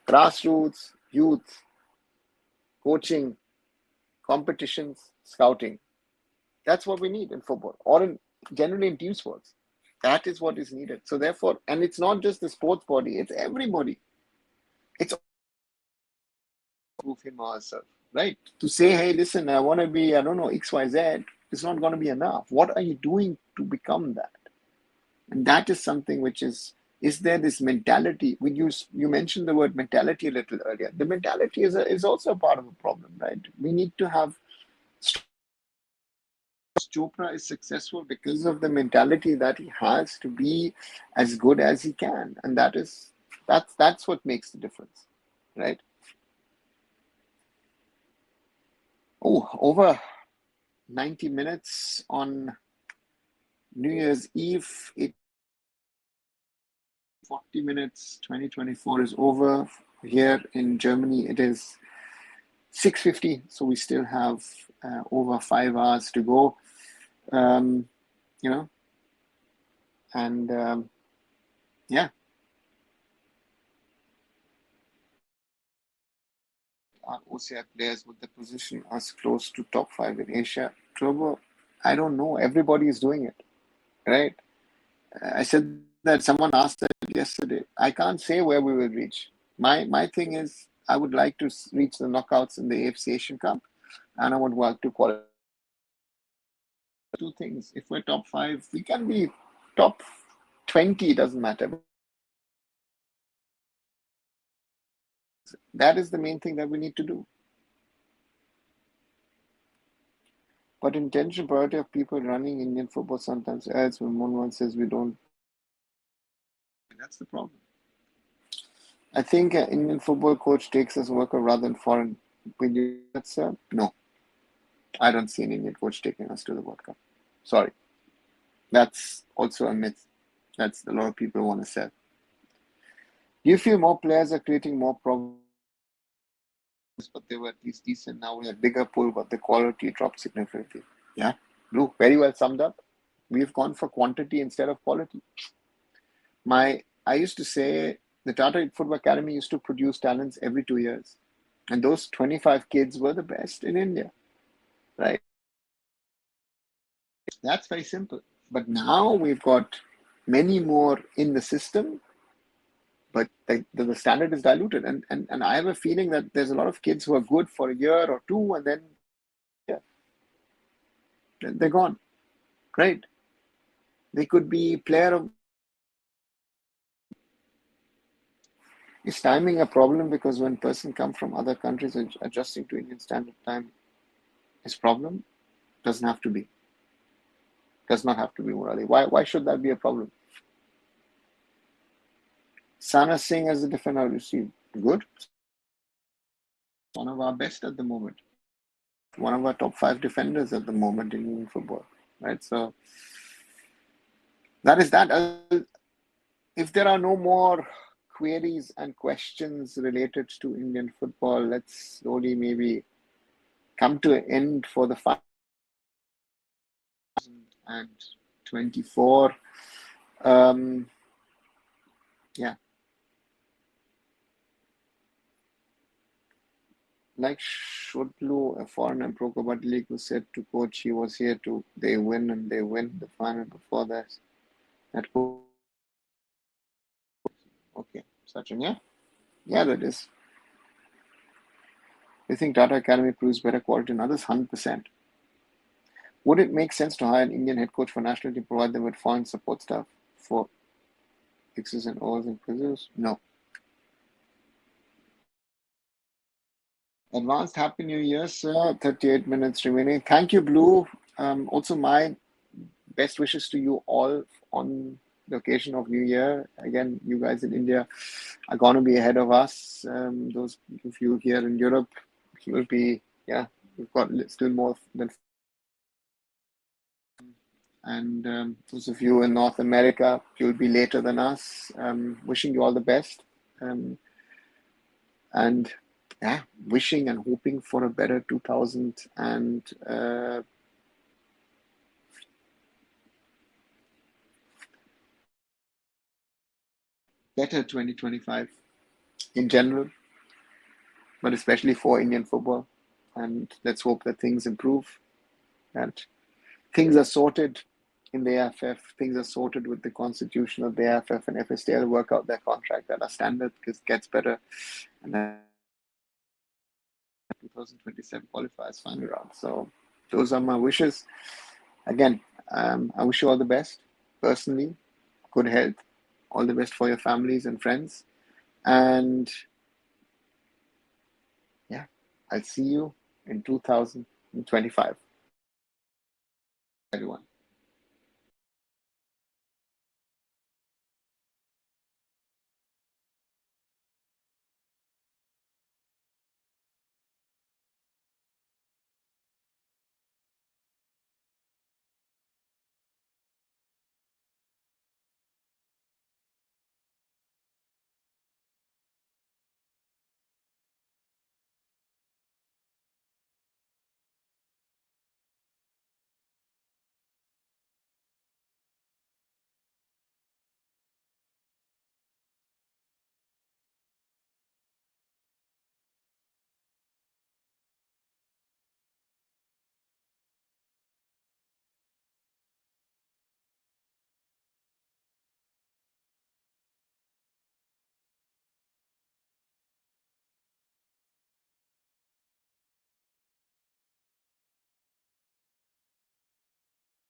grassroots, youth, coaching, competitions, scouting. That's what we need in football, or generally in team sports. That is what is needed. So therefore, and it's not just the sports body, it's everybody. It's prove him or herself, right? To say, hey, listen, I want to be, I don't know, XYZ, it's not going to be enough. What are you doing to become that? And that is something which is there this mentality? You mentioned the word mentality a little earlier. The mentality is also a part of the problem, right? We need to have. Chopra is successful because of the mentality that he has to be as good as he can, and that's what makes the difference, right? Oh, over 90 minutes on New Year's Eve. 40 minutes. 2024 is over. Here in Germany, it is 6:50, so we still have over 5 hours to go. And yeah. Our OCI players with the position us close to top 5 in Asia. Turbo, I don't know. Everybody is doing it, right? I said that someone asked that yesterday. I can't say where we will reach. My thing is, I would like to reach the knockouts in the AFC Asian Cup, and I would work to qualify two things. If we're top 5, we can be top 20, doesn't matter. That is the main thing that we need to do. But intention priority of people running Indian football sometimes else when one says we don't. That's the problem. I think an Indian football coach takes us worker rather than foreign. No, I don't see an Indian coach taking us to the World Cup. Sorry. That's also a myth. That's a lot of people want to sell. Do you feel more players are creating more problems? But they were at least decent. Now we have bigger pool, but the quality dropped significantly. Yeah, Blue, very well summed up. We've gone for quantity instead of quality. I used to say the Tata Football Academy used to produce talents every 2 years. And those 25 kids were the best in India, right? That's very simple. But now we've got many more in the system, but the standard is diluted. And I have a feeling that there's a lot of kids who are good for a year or two, and then they're gone, right? They could be player of. Is timing a problem? Because when person come from other countries adjusting to Indian standard time is problem? Doesn't have to be. Does not have to be, Murali. Why should that be a problem? Sana Singh as a defender received good. One of our best at the moment. One of our top 5 defenders at the moment in Indian football. Right? So that is that. If there are no more queries and questions related to Indian football, let's slowly maybe come to an end for the 2024. Yeah. Like Shudlu, a foreigner pro Kabaddi League, who said to coach he was here to they win and they win the final before that. That coach. Okay, Sachin, yeah? Yeah, that is. You think Tata Academy proves better quality than others? 100%. Would it make sense to hire an Indian head coach for national team, provide them with foreign support staff for X's and O's and quizzes? No. Advanced Happy New Year, sir. 38 minutes remaining. Thank you, Blue. Also, my best wishes to you all on the occasion of New Year. Again, you guys in India are going to be ahead of us. Those of you here in Europe will be, we've got still more than. And those of you in North America, you'll be later than us. Wishing you all the best. And wishing and hoping for a better 2000 and better 2025 in general, but especially for Indian football. And let's hope that things improve, that things are sorted in the AIFF, things are sorted with the constitution of the AIFF and FSTL, work out their contract, that our standard gets better, and then 2027 qualifiers final round. So those are my wishes. Again, I wish you all the best personally, good health, all the best for your families and friends. And I'll see you in 2025. Everyone.